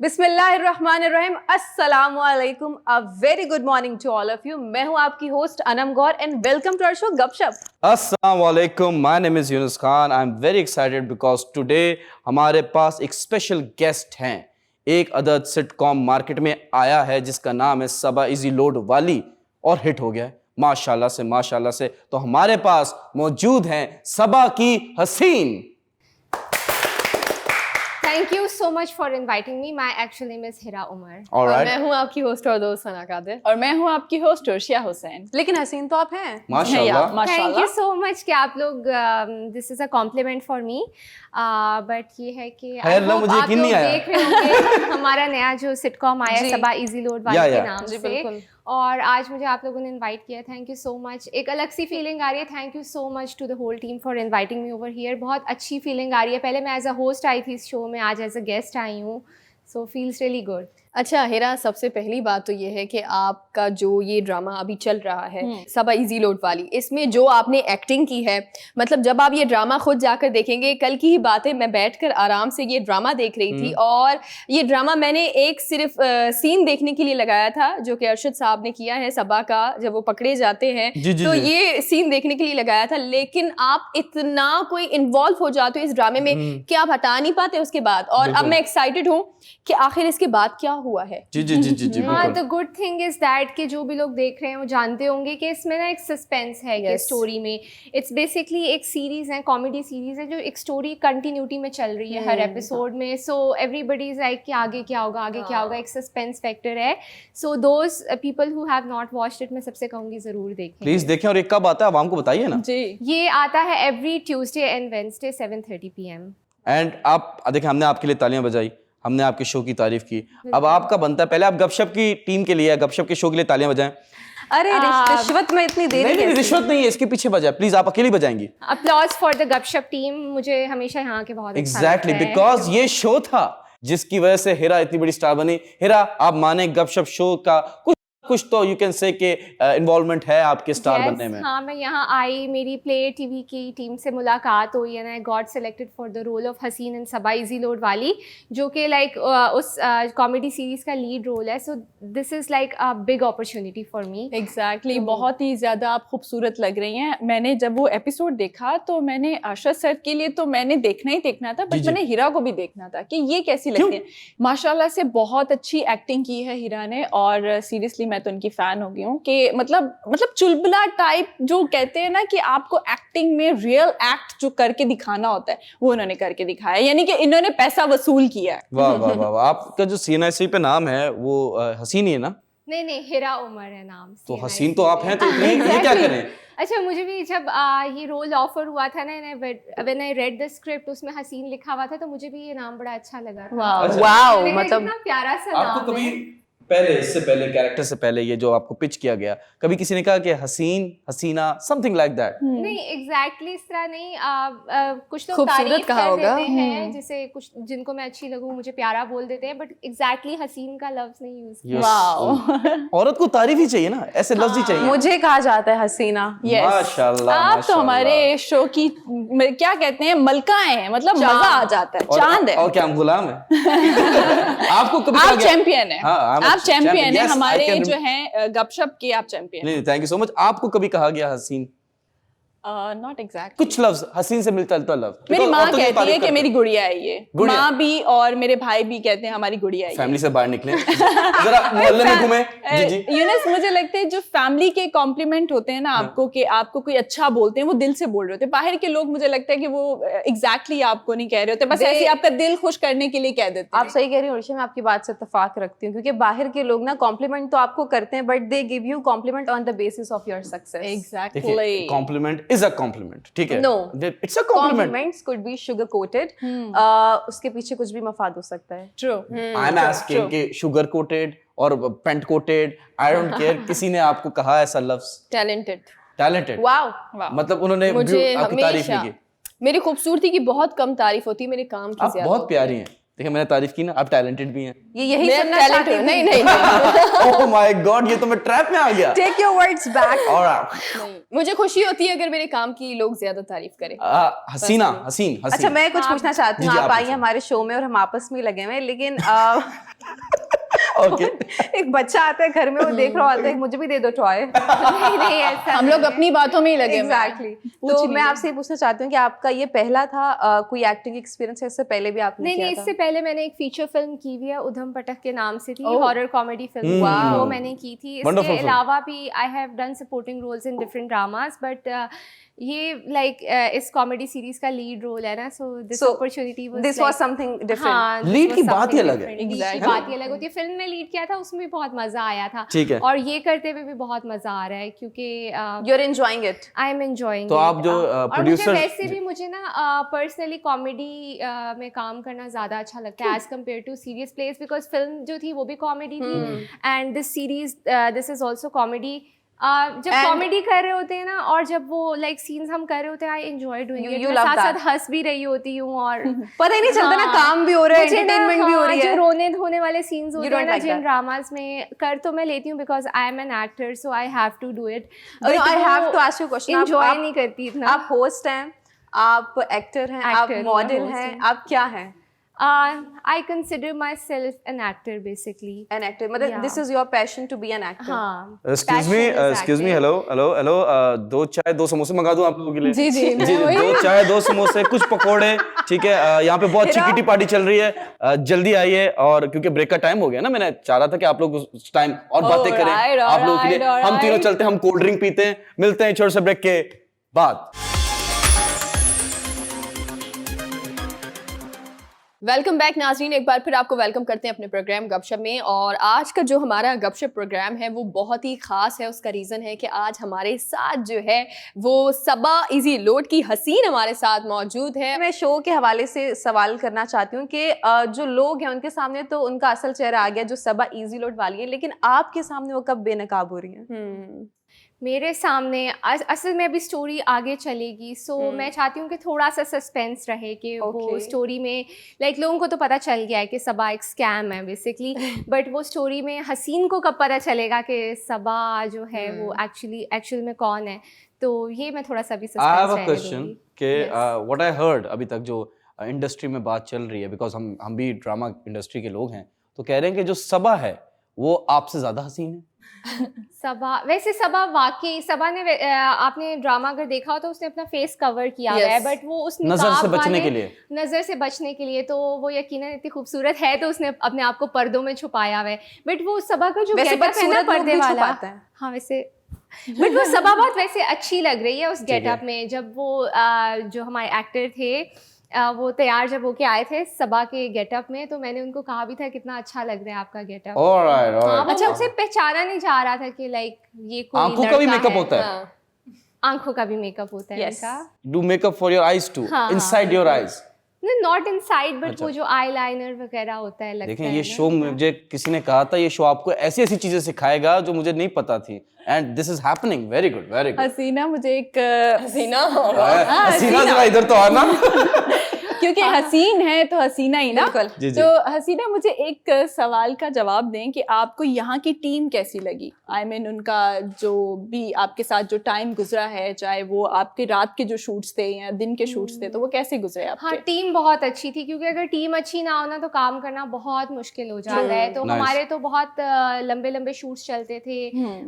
बिस्मिल्लाहिर्रहमानिर्रहीम, अस्सलामुअलैकुम, a very good morning to all of you. मैं हूं आपकी host Anam Gaur and welcome to our show Gupshup. अस्सलाम वालेकुम, my name is Yunus Khan. I am very excited because today हमारे पास एक स्पेशल गेस्ट हैं। एक अदद सिटकॉम मार्केट में आया है जिसका नाम है सबा इजी लोड वाली और हिट हो गया है माशाल्लाह से। तो हमारे पास मौजूद हैं सबा की हसीन। Thank you so much for inviting me. My actual name is Hira Umar. और Alright. मैं हूं आपकी होस्ट और दोस्त सना कादिर। और मैं हूँ आपकी होस्ट अर्शिया हुसैन। लेकिन हसीन तो आप हैं। माशाल्लाह। Thank you so much कि आप लोग this is a compliment for me. But ये है कि I खैर ना, hope मुझे आप यकीन लोग नहीं आया। देख रहे होंगे हमारा नया जो सिटकॉम आया जी। सबा इजी लोड वाले के नाम जी से। बिल्कुल। और आज मुझे आप लोगों ने इनवाइट किया, थैंक यू सो मच। एक अलग सी फीलिंग आ रही है, thank you so much to the whole team for inviting me over here. बहुत अच्छी फीलिंग आ रही है। पहले मैं एज अ होस्ट आई थी इस शो में, आज एज अ गेस्ट आई हूँ, सो फील्स रियली गुड। अच्छा हिरा, सबसे पहली बात तो ये है कि आपका जो ये ड्रामा अभी चल रहा है सबा इजी लोड वाली, इसमें जो आपने एक्टिंग की है, मतलब जब आप ये ड्रामा खुद जाकर देखेंगे, कल की ही बात है, मैं बैठकर आराम से ये ड्रामा देख रही थी और ये ड्रामा मैंने एक सिर्फ सीन देखने के लिए लगाया था जो कि अरशद साहब ने किया है सबा का, जब वो पकड़े जाते हैं तो ये सीन देखने के लिए लगाया था। लेकिन आप इतना कोई इन्वॉल्व हो जाते हो इस ड्रामे में कि आप हटा नहीं पाते उसके बाद। और अब मैं एक्साइटेड हूँ कि आखिर इसके बाद क्या हुआ है। जी हाँ, the good thing is that कि जो भी लोग देख रहे हैं वो जानते होंगे कि इसमें ना एक सस्पेंस है कि स्टोरी में। इट्स बेसिकली एक सीरीज है, कॉमेडी सीरीज है जो एक स्टोरी कंटिन्यूटी में चल रही है हर एपिसोड में। सो एवरीबडी इज लाइक कि आगे क्या होगा, एक सस्पेंस फैक्टर है। So those people who have not watched it, मैं सबसे कहूंगी जरूर देखें, प्लीज देखें। और एक कब आता है आवाम को बताइए ना। जी, ये आता है every Tuesday and Wednesday 7:30 PM। And आप देखें, हमने आपके लिए तालियां बजाई, हमने आपके शो की तारीफ की, अब आपका बनता है पहले आप गपशप की टीम के लिए, गपशप के शो के लिए तालियां बजाएं। अरे रिश्वत में इतनी देर नहीं, रिश्वत नहीं है, इसके पीछे बजाए प्लीज। आप अकेली बजाएंगी। अपलॉज फॉर द गपशप टीम। मुझे हमेशा यहाँ के बहुत एग्जैक्टली, बिकॉज ये शो था जिसकी वजह से हिरा इतनी बड़ी स्टार बनी। हिरा, आप माने गपशप शो का कुछ तो यू कैन से के इन्वॉल्वमेंट है आपके स्टार बनने में। हाँ, मैं यहाँ आई, मेरी प्ले टीवी की टीम से मुलाकात हुई and I got selected for the role of Haseen in Saba easy load वाली, जो कि लाइक उस कॉमेडी सीरीज का लीड रोल है। So this is like a big opportunity for me. Exactly, बहुत ही ज़्यादा आप खूबसूरत लग रही हैं। मैंने जब वो एपिसोड देखा तो मैंने अरशद सर के लिए तो मैंने देखना ही देखना था, बट मैंने हिरा को भी देखना था कि ये कैसी लगती है। माशाल्लाह से बहुत अच्छी एक्टिंग की है हिरा ने, और सीरियसली मैं तो उनकी फैन हो गई हूँ कि मतलब चुलबुला टाइप जो कहते हैं ना कि आपको एक्टिंग में रियल एक्ट जो करके दिखाना होता है वो उन्होंने करके दिखाया, यानी कि इन्होंने पैसा वसूल किया है। वाह वाह वाह वाह। आपका जो CNIC पे नाम है वो हसीन ही है ना? नहीं, हिरा उमर है नाम। तो हसीन तो आप हैं, तो ये क्या करें? अच्छा, मुझे भी जब ये रोल ऑफर हुआ था ना, when I read the script, उसमें हसीन लिखा हुआ था, तो मुझे भी ये नाम बड़ा अच्छा लगा था। वाओ, मतलब मतलब कितना प्यारा सा आपको नाम कभी है। पहले, इससे पहले, कैरेक्टर से पहले, ये जो आपको पिच किया गया, कभी किसी ने कहा कि हसीन, हसीना, समथिंग लाइक दैट? नहीं, एग्जैक्टली इस तरह नहीं। कुछ लोग खूबसूरत तारीफ कहा कर होगा। देते हैं, जैसे कुछ जिनको मैं अच्छी लगूं मुझे प्यारा बोल देते हैं, बट एग्जैक्टली हसीन का लफ्ज नहीं यूज किया। वाओ, औरत को तारीफ ही चाहिए ना, ऐसे लफ्ज ही चाहिए। मुझे कहा जाता है हसीना। माशाल्लाह, आप तो हमारे शो की क्या कहते हैं, मलकाएं हैं, मतलब मजा आ जाता है, चांद है। और क्या हम गुलाम हैं? आपको कभी आप चैंपियन है, आप चैंपियन है, Yes, हमारे I can- जो हैं गपशप के आप चैंपियन। नहीं, थैंक यू सो मच। आपको कभी कहा गया हसीन? Not exactly. कुछ लफ्ज हसीन से मिलता जुलता लफ्ज मेरी Because माँ औरतों की कहती है तारीफ कि करते मेरी गुड़िया है ये, गुड़िया? माँ भी और मेरे भाई भी कहते हैं हमारी गुड़िया है ये। फैमिली से बाहर निकले, जरा मोहल्ले में घूमे। जी यूनुस, मुझे लगता है जो फैमिली के कॉम्प्लीमेंट होते हैं ना आपको, कि आपको कोई अच्छा बोलते हैं, वो दिल से बोल रहे होते हैं। बाहर के लोग मुझे लगता है कि वो एग्जैक्टली आपको नहीं कह रहे होते, बस ऐसे आपका दिल खुश करने के लिए कह देते हैं। आप सही कह रही हैं अर्शिया, मैं आपकी बात से इत्तेफाक रखती हूँ, क्योंकि बाहर के लोग ना कॉम्प्लीमेंट तो आपको करते हैं, but they give you compliment on the basis of your success. Exactly, compliment is a compliment, ठीक है? No. It's a compliment. Compliments could be sugar coated. उसके पीछे कुछ भी मफाद हो सकता है। ट्रू। आई एम आस्किंग कि शुगर कोटेड और paint coated, I don't care, किसी ने आपको कहा ऐसा लफ्ज? टैलेंटेड। वाओ, मतलब उन्होंने मुझे आपकी तारीफ हमेशा नहीं की? मेरी खूबसूरती की बहुत कम तारीफ होती है, मेरे काम की आप ज्यादा बहुत होती प्यारी है। हैं, देखिए मैंने तारीफ की ना, आप टैलेंटेड भी हैं। ये यही मैं सुनना talented चाहती हूँ। हूँ। नहीं नहीं ओह माय गॉड, ये तो मैं ट्रैप में आ गया। Take your words back. Alright, नहीं, मुझे खुशी होती है अगर मेरे काम की लोग ज्यादा तारीफ करें। हसीना, हसीन अच्छा, हसीन। मैं कुछ पूछना चाहती हूँ। जी, आप आप आई पूछिए। हैं हमारे शो में और हम आपस में ही लगे हुए हैं, लेकिन ओके, एक बच्चा आता है घर में, वो देख रहा होता है मुझे भी दे दो टॉय। नहीं नहीं ऐसा हम लोग अपनी बातों में ही लगे हुए हैं। एग्जैक्टली। तो मैं आपसे ये पूछना चाहती हूँ कि आपका ये पहला था कोई एक्टिंग एक्सपीरियंस है, इससे पहले भी आपने नहीं किया नहीं, था? इससे पहले मैंने एक फीचर फिल्म की हुई है, उधम पटक के नाम से थी, Oh. Horror comedy film Wow. वो मैंने की थी। Wonderful इसके film. अलावा भी I have done supporting roles in different dramas, but ये लाइक इस कॉमेडी सीरीज का लीड रोल है ना, so this So, opportunity was this was something different. हाँ, this Lead was की बात ही something अलग है। different. Lead की Exactly. बात ही अलग होती है। फिल्म में लीड किया था, उसमें भी बहुत मजा आया था, ठीक है। और ये करते हुए भी बहुत मजा आ रहा है क्योंकि You're enjoying it. I am enjoying. तो आप जो और मुझे प्रोड्यूसर, वैसे भी मुझे ना पर्सनली कॉमेडी में काम करना ज़्यादा अच्छा लगता है as compare to serious place, because film जो थी वो भी कॉमेडी थी and this series this is also comedy. जब And- कॉमेडी कर रहे होते हैं ना, और जब वो लाइक सीन्स हम कर रहे होते हैं, I enjoy doing it, You मैं love साथ that. साथ हंस भी रही होती हूँ और पता ही नहीं चलता ना, हाँ, काम भी हो रहा है, मुझे ना, एंटरटेनमेंट भी हो हाँ, रही जो है। रोने धोने वाले सीन्स होते हैं don't ना like जिन that. ड्रामास में, कर तो मैं लेती हूँ because I am an actor, so I have to do it. I have to ask you a question. Enjoy नहीं करती इतना। आप होस्ट हैं, आप एक्टर हैं, आप Actor, मॉडल host हैं, हैं। आप क्या हैं? I consider myself an actor basically. An actor, मतलब Yeah. this is your passion to be an actor. हाँ, excuse me, passion is excuse me, acting. Hello hello hello, 2 चाय 2 समोसे मंगा दूं आप लोगों के लिए? जी, जी, मैं जी, वही- 2 चाय 2 समोसे, कुछ पकोड़े, ठीक है। यहाँ पे बहुत अच्छी हिरा? किटी पार्टी चल रही है, जल्दी आइए। और क्योंकि ब्रेक का टाइम हो गया ना, मैंने चाह रहा था कि आप लोग उस टाइम और बातें करें Alright, आप लोगों के लिए। alright, हम तीनों alright. चलते हैं, हम कोल्ड ड्रिंक पीते हैं, मिलते हैं छोटे से ब्रेक के बाद। वेलकम बैक नाजरीन, एक बार फिर आपको वेलकम करते हैं अपने प्रोग्राम गपशप में। और आज का जो हमारा गपशप प्रोग्राम है वो बहुत ही ख़ास है। उसका रीज़न है कि आज हमारे साथ जो है वो सबा इजी लोड की हसीन हमारे साथ मौजूद है। मैं शो के हवाले से सवाल करना चाहती हूँ कि जो लोग हैं उनके सामने तो उनका असल चेहरा आ गया जो सबा इजी लोड वाली है, लेकिन आपके सामने वो कब बेनकाब हो रही हैं? मेरे सामने असल में अभी स्टोरी आगे चलेगी, सो मैं चाहती हूँ कि थोड़ा सा सस्पेंस रहे कि वो Okay. स्टोरी में लाइक लोगों को तो पता चल गया है कि सबा एक स्कैम है बेसिकली, बट वो स्टोरी में हसीन को कब पता चलेगा कि सबा जो है वो एक्चुअल में कौन है। तो ये मैं थोड़ा सा भी I have suspense a question कि Yes. व्हाट आई हर्ड अभी तक जो इंडस्ट्री में बात चल रही है, बिकॉज हम भी ड्रामा इंडस्ट्री के लोग हैं, तो कह रहे हैं कि जो सबा है वो आपसे ज्यादा हसीन है। सबा, वैसे सबा वाकई, सबा ने आपने ड्रामा अगर देखा हो तो उसने अपना फेस कवर किया हुआ है, Yes. बट वो उस नजर से निकाब बचने वाले के लिए। नजर से बचने के लिए, तो वो यकीनन इतनी खूबसूरत है तो उसने अपने आप को पर्दों में छुपाया हुआ है। बट वो सबा का जो वैसे गेटअप है ना बदसूरत लोग पर्दे भी वाला, छुपाते हैं। हाँ वैसे बट वो सबा बहुत वैसे अच्छी लग रही है उस है। गेटअप में। जब वो जो हमारे एक्टर थे वो तैयार जब होके आए थे सबा के गेटअप में, तो मैंने उनको कहा भी था कितना अच्छा लग रहा है आपका गेटअप। ऑलराइट हाँ, वो ऑलराइट। मुझसे पहचाना नहीं जा रहा था कि लाइक ये कोई आंखों का भी लड़का मेकअप है। होता है। हाँ। आंखों का भी मेकअप होता है Yes. इनका। Do makeup for your eyes too, हाँ, inside your eyes. Not inside, but अच्छा। वो जो आईलाइनर वगैरह होता है लगता देखें, है ये ना। शो मुझे किसी ने कहा था, ये शो आपको ऐसी ऐसी चीजें सिखाएगा जो मुझे नहीं पता थी, and this is happening. Very good, very good. हसीना मुझे एक हसीना हसीना जरा इधर तो आना। क्योंकि हसीन है तो हसीना ही ना। बिल्कुल। जी, जी। तो हसीना मुझे एक सवाल का जवाब दें कि आपको यहाँ की टीम कैसी लगी? आई मीन उनका जो भी आपके साथ जो टाइम गुजरा है, चाहे वो आपके रात के जो शूट्स थे या दिन के शूट्स थे, तो वो कैसे गुजरे हाँ, आपके? टीम बहुत अच्छी थी, क्योंकि अगर टीम अच्छी ना हो ना तो काम करना बहुत मुश्किल हो जाता है। तो Nice. हमारे तो बहुत लंबे लंबे शूट्स चलते थे,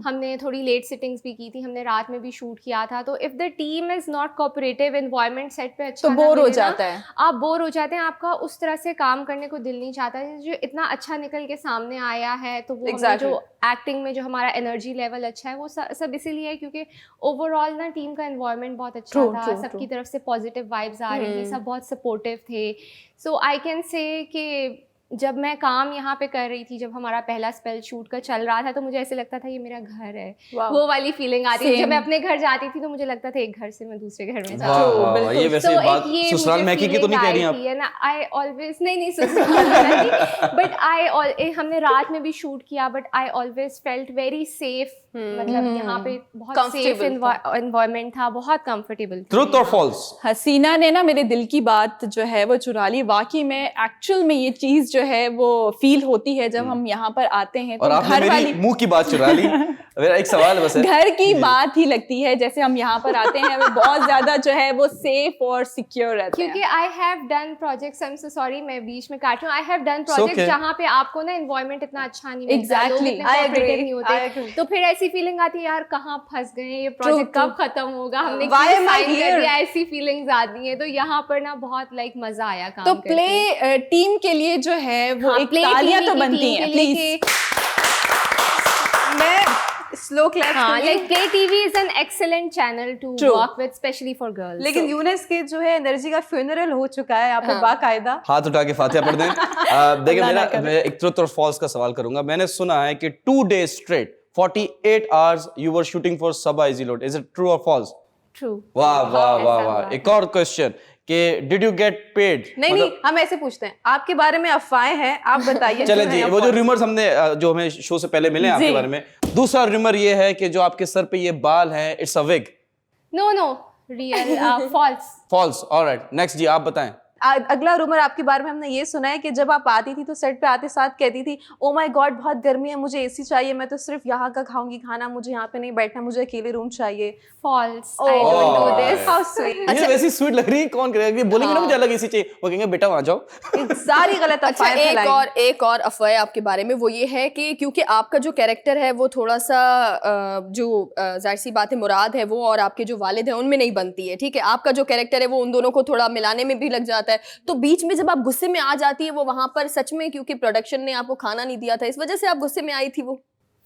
हमने थोड़ी लेट सिटिंग्स भी की थी, हमने रात में भी शूट किया था। तो if the team is not cooperative, environment set पे अच्छा तो ना बोर हो मिले ना, जाता है। आप बोर हो जाते हैं, आपका उस तरह से काम करने को दिल नहीं चाहता। जो इतना अच्छा निकल के सामने आया है, तो वो हमने Exactly. जो एक्टिंग में जो हमारा एनर्जी लेवल अच्छा है वो सब इसीलिए है क्योंकि ओवरऑल ना टीम का एनवायरनमेंट बहुत अच्छा True, था, true, सबकी true. तरफ से पॉजिटिव वाइब्स आ रही थी, सब बहुत सपोर्टिव थे। सो आई कैन से कि जब मैं काम यहाँ पे कर रही थी, जब हमारा पहला स्पेल शूट का चल रहा था, तो मुझे ऐसे लगता था ये मेरा घर है। वो वाली फीलिंग आती थी। जब मैं अपने घर जाती थी तो मुझे लगता था एक घर से मैं दूसरे घर में जा वाह, रही हूँ। वाह, वाह, ये वैसे बात ससुराल महकी की तो नहीं कह रही आप? आई ऑलवेज नहीं ससुराल बट हमने रात में भी शूट किया, but I always felt very safe. मतलब यहाँ पे बहुत सेफ एनवायरनमेंट था, बहुत कंफर्टेबल। ट्रुथ और फॉल्स? हसीना ने ना मेरे दिल की बात जो है वो चुरा ली। वाकई में एक्चुअल में ये चीज जो है वो फील होती है जब हम यहाँ पर आते हैं। और तो आपने घर वाली मेरी मुंह की बात चुरा ली। मेरा एक सवाल बस है, घर की बात ही लगती है। जैसे हम यहाँ पर आते हैं हमें बहुत ज्यादा जो है वो सेफ और सिक्योर रहते हैं। क्योंकि I have done projects, I am so sorry मैं बीच में काट रही हूँ, आई हैव डन प्रोजेक्ट्स जहाँ पे आपको ना एनवायरनमेंट इतना अच्छा नहीं मिलता, लोग इतने कोऑपरेटिव नहीं होते, तो फिर ऐसी फीलिंग आती है यार कहाँ फंस गए, ये प्रोजेक्ट कब खत्म होगा, हमने क्यों साइन कर दिया, ऐसी फीलिंग्स आती हैं। तो यहाँ पर ना बहुत लाइक मजा आया काम तो करके। प्ले टीम के लिए जो है वो एक तालियां तो बनती हैं प्लीज। मैं स्लो क्लैप। हाँ, like Play TV is an excellent channel to work with, especially for girls. लेकिन यूनिस के जो है एनर्जी का फ्यूनरल हो चुका है यहाँ पे बाकायदा। हाथ उठा के फातिहा पढ़ दें। देखिए मैं एक ट्रुथ और फॉल्स का सवाल करूंगा। मैंने सुना है कि 2 days straight 48 hours you were shooting for Sabaa Easy Load. Is it true or false? True. वाह वाह वाह वाह। एक और क्वेश्चन कि डिड यू गेट पेड? नहीं, हम ऐसे पूछते हैं, आपके बारे में अफवाहें हैं, आप बताइए। चलें जी, वो जो रूमर्स हमने जो हमें शो से पहले मिले आपके बारे में, दूसरा रूमर ये है कि जो आपके सर पे ये बाल हैं it's a wig. No, real, false. False. Alright, next जी आप बताएं। अगला रूमर आपके बारे में हमने ये सुना है कि जब आप आती थी तो सेट पे आते साथ कहती थी ओ माय गॉड बहुत गर्मी है, मुझे एसी चाहिए, मैं तो सिर्फ यहाँ का खाऊंगी खाना, मुझे यहाँ पे नहीं बैठना, मुझे अकेले रूम चाहिए। False. I don't do this. How sweet. ये वैसी स्वीट लग रही है, कौन करेगा? ये बोलेंगे ना मुझे अलग एसी चाहिए, वो कहेंगे बेटा वहां जाओ। सारी गलत अच्छा, अफवाहें फैलाई। एक और अफवाह आपके बारे में वो ये है कि क्योंकि आपका जो कैरेक्टर है वो थोड़ा सा जो जाहिर सी बात है मुराद है वो और आपके जो वालिद हैं उनमें नहीं बनती है, ठीक है? आपका जो कैरेक्टर है वो उन दोनों को थोड़ा मिलाने में भी लग जाता है, तो बीच में जब आप गुस्से में आ जाती है वो वहां पर सच में क्योंकि प्रोडक्शन ने आपको खाना नहीं दिया था इस वजह से आप गुस्से में आई थी वो?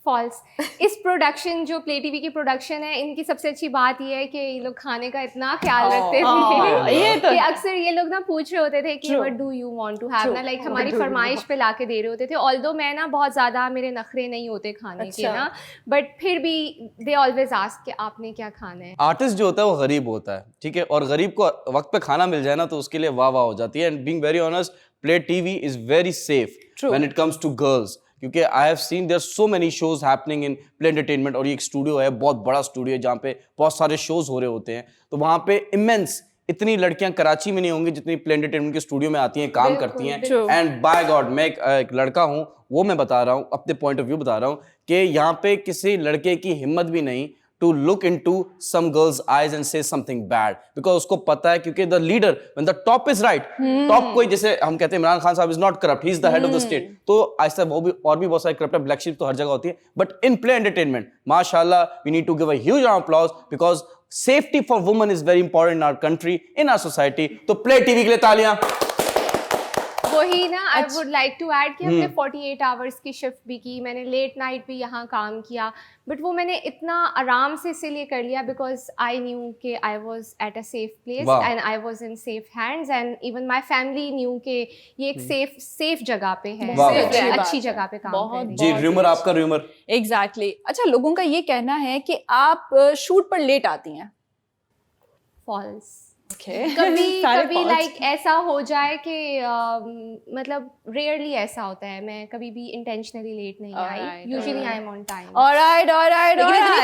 फॉल्स। इस प्रोडक्शन जो प्ले टीवी की प्रोडक्शन है, इनकी सबसे अच्छी बात ये है कि ये लोग खाने का इतना ख्याल रखते थे ये तो कि अक्सर ये लोग ना पूछ रहे होते थे कि what do you want to have, ना लाइक हमारी फरमाइश पे लाके दे रहे होते थे। ऑल्दो मैं ना बहुत ज़्यादा मेरे नखरे नहीं होते खाने के ना, बट फिर भी दे ऑलवेज आस्क कि आपने क्या खाना है। आर्टिस्ट जो होता है वो गरीब होता है, ठीक है, और गरीब को वक्त पे खाना मिल जाए ना तो उसके लिए वाह वाह हो जाती है। And being very honest, play TV is very safe when it comes to girls, क्योंकि I have seen there so many shows happening in play entertainment, और ये एक स्टूडियो है, बहुत बड़ा स्टूडियो है जहाँ पे बहुत सारे शोज हो रहे होते हैं, तो वहाँ पे इमेंस इतनी लड़कियां कराची में नहीं होंगी जितनी प्ले एंटरटेनमेंट के स्टूडियो में आती हैं, काम करती हैं। एंड बाय गॉड मैं एक लड़का हूँ, वो मैं बता रहा हूँ, अपने पॉइंट ऑफ व्यू बता रहा हूँ कि यहाँ पे किसी लड़के की हिम्मत भी नहीं to look into some girl's eyes and say something bad, because उसको पता है क्योंकि the leader when the top is right, top कोई जैसे हम कहते हैं इमरान खान साहब is not corrupt, he is the head of the state, तो ऐसा वो भी और भी बहुत सारे corrupt black sheep तो हर जगह होती है, but in play entertainment माशाल्लाह we need to give a huge round of applause because safety for women is very important in our country, in our society। तो प्ले टीवी के लिए तालियां। वही ना, I would like to add कि हमने 48 hours की शिफ्ट भी की, मैंने लेट नाइट भी यहाँ काम किया, बट वो मैंने इतना आराम से इसीलिए कर लिया बिकॉज आई न्यू कि I was at a safe place and I was in safe hands, and even my family new कि ये एक सेफ जगह पे है, अच्छी जगह पे काम कर रही है। जी रूमर, आपका रूमर। एग्जैक्टली। अच्छा, लोगों का ये कहना है कि आप शूट पर लेट आती हैं। फॉल्स। Okay. कभी लाइक ऐसा हो जाए कि मतलब रेयरली ऐसा होता है, मैं कभी भी इंटेंशनली लेट नहीं आई, usually I am on time. Alright.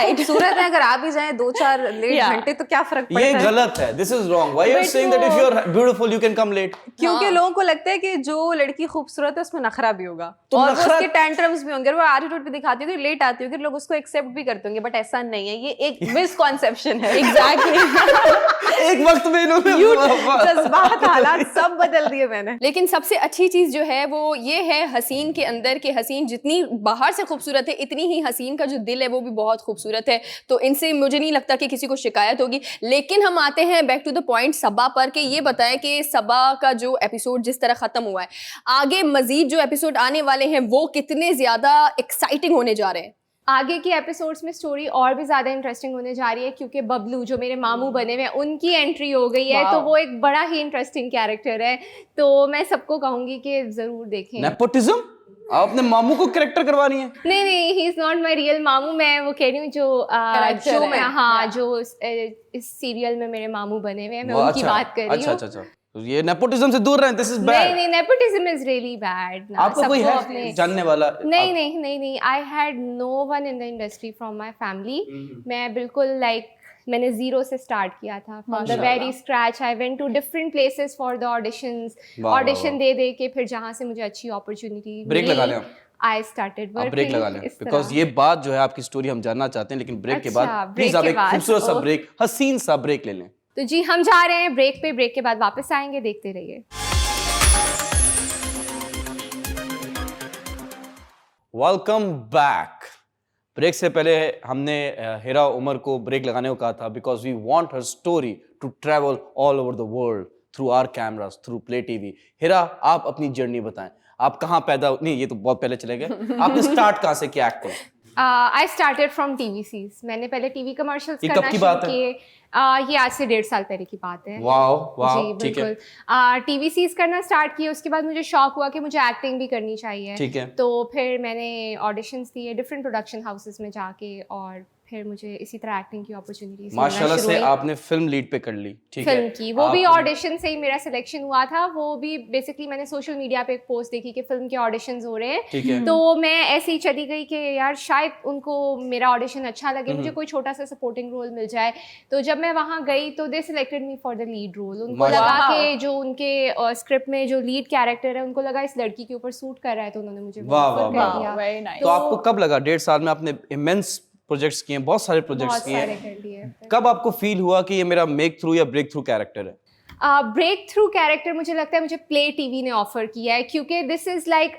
खूबसूरत है, अगर आप भी जाएं 2-4 लेट घंटे तो क्या फर्क पड़ता है? ये गलत है, this is wrong. Why you are saying that if you are beautiful you can come late? क्योंकि लोगों को लगता है कि जो लड़की खूबसूरत है उसमें नखरा भी होगा और उसके टेंट्रम्स भी होंगे, वो एटीट्यूड भी दिखाती होगी, लेट आती होगी, लोग उसको एक्सेप्ट भी करते होंगे, बट ऐसा नहीं है, ये एक मिसकॉन्सेप्शन है। एग्जैक्टली। एक वक्त में इन्होंने जज्बात हालात सब बदल दिए मैंने। लेकिन सबसे अच्छी चीज जो है वो ये है हसीन के अंदर के हसीन जितनी बाहर से खूबसूरत है इतनी ही हसीन का जो दिल है वो भी बहुत खूबसूरत है, तो इनसे मुझे नहीं लगता कि किसी को शिकायत होगी। लेकिन हम आते हैं बैक टू द पॉइंट सबा पर, कि ये बताएं कि सबा का जो एपिसोड जिस तरह खत्म हुआ है, आगे मजीद जो एपिसोड आने वाले हैं वो कितने ज्यादा एक्साइटिंग होने जा रहे हैं? आगे के एपिसोड्स में स्टोरी और भी ज़्यादा इंटरेस्टिंग होने जा रही है क्योंकि बबलू जो मेरे मामू बने हुए हैं उनकी एंट्री हो गई है, तो वो एक बड़ा ही इंटरेस्टिंग कैरेक्टर है। तो मैं सबको कहूँगी कि ज़रूर देखें। नेपोटिज्म, आप अपने मामू को कैरेक्टर करवा रही हैं? नहीं, he is not my real मामू, मैं वो कह रही हूँ जो मैं हाँ जो इस सीरियल में मेरे मामू बने हुए हैं, मैं उनकी बात कर रही हूँ। अच्छा, तो ये नेपोटिज्म से दूर रहें, दिस इज बैड। नहीं, नेपोटिज्म इज रियली बैड। आपको कोई है जानने वाला? नहीं, I had no one in the industry from my family. मैं बिल्कुल मैंने जीरो से स्टार्ट किया था, from the very scratch. I went to different places for the auditions, audition दे के फिर जहाँ से मुझे अच्छी अपॉर्चुनिटी ब्रेक लगा लें, आई स्टार्टेड वर्किंग। ब्रेक लगा लें, बिकॉज ये बात जो है आपकी स्टोरी हम जानना चाहते हैं, लेकिन ब्रेक के बाद प्लीज आप एक खूबसूरत सा ब्रेक, हसीन सा ब्रेक ले लें। तो जी हम जा रहे हैं ब्रेक पे, ब्रेक के बाद वापस आएंगे, देखते रहिए। Welcome back. ब्रेक से पहले हमने हिरा उमर को ब्रेक लगाने को कहा था because we want her story to travel all over the world through our cameras, through play TV. Hira, आप अपनी जर्नी बताएं, आप कहाँ पैदा, नहीं ये तो बहुत पहले चले गए, आपने स्टार्ट कहाँ से किया acting? I started from TVCs। मैंने पहले टीवी कमर्शियल्स करना शुरू किए। ये आज से 1.5 साल पहले की बात है। वाओ, जी बिल्कुल। TVCs करना स्टार्ट किए, उसके बाद मुझे शौक हुआ कि मुझे एक्टिंग भी करनी चाहिए। ठीक है। तो फिर मैंने ऑडिशंस दिए डिफरेंट प्रोडक्शन हाउसेस में जाके, और फिर मुझे इसी तरह एक्टिंग की अपॉर्चुनिटीज माशाल्लाह से आपने फिल्म लीड पे कर ली। ठीक है, फिल्म की वो भी ऑडिशन से ही मेरा सिलेक्शन हुआ था। वो भी बेसिकली मैंने सोशल मीडिया पे एक पोस्ट देखी कि फिल्म के ऑडिशंस हो रहे हैं। ठीक है। तो मैं ऐसे ही चली गई कि यार शायद उनको मेरा ऑडिशन अच्छा लगे, मुझे कोई छोटा सा सपोर्टिंग रोल मिल जाए। तो जब मैं वहाँ गई तो they selected me for the lead role. उनको लगा कि जो उनके स्क्रिप्ट में जो लीड कैरेक्टर है उनको लगा इस लड़की के ऊपर सूट कर रहा है, तो उन्होंने मुझे ऑफर कर दिया। तो आपको कब लगा? 1.5 साल में आपने इमेंस प्रोजेक्ट्स किए, बहुत सारे प्रोजेक्ट्स किए, कब आपको फील हुआ कि ये मेरा मेक थ्रू या ब्रेक थ्रू कैरेक्टर है? ब्रेक थ्रू कैरेक्टर मुझे लगता है मुझे प्ले टीवी ने ऑफर किया है, क्योंकि दिस इज लाइक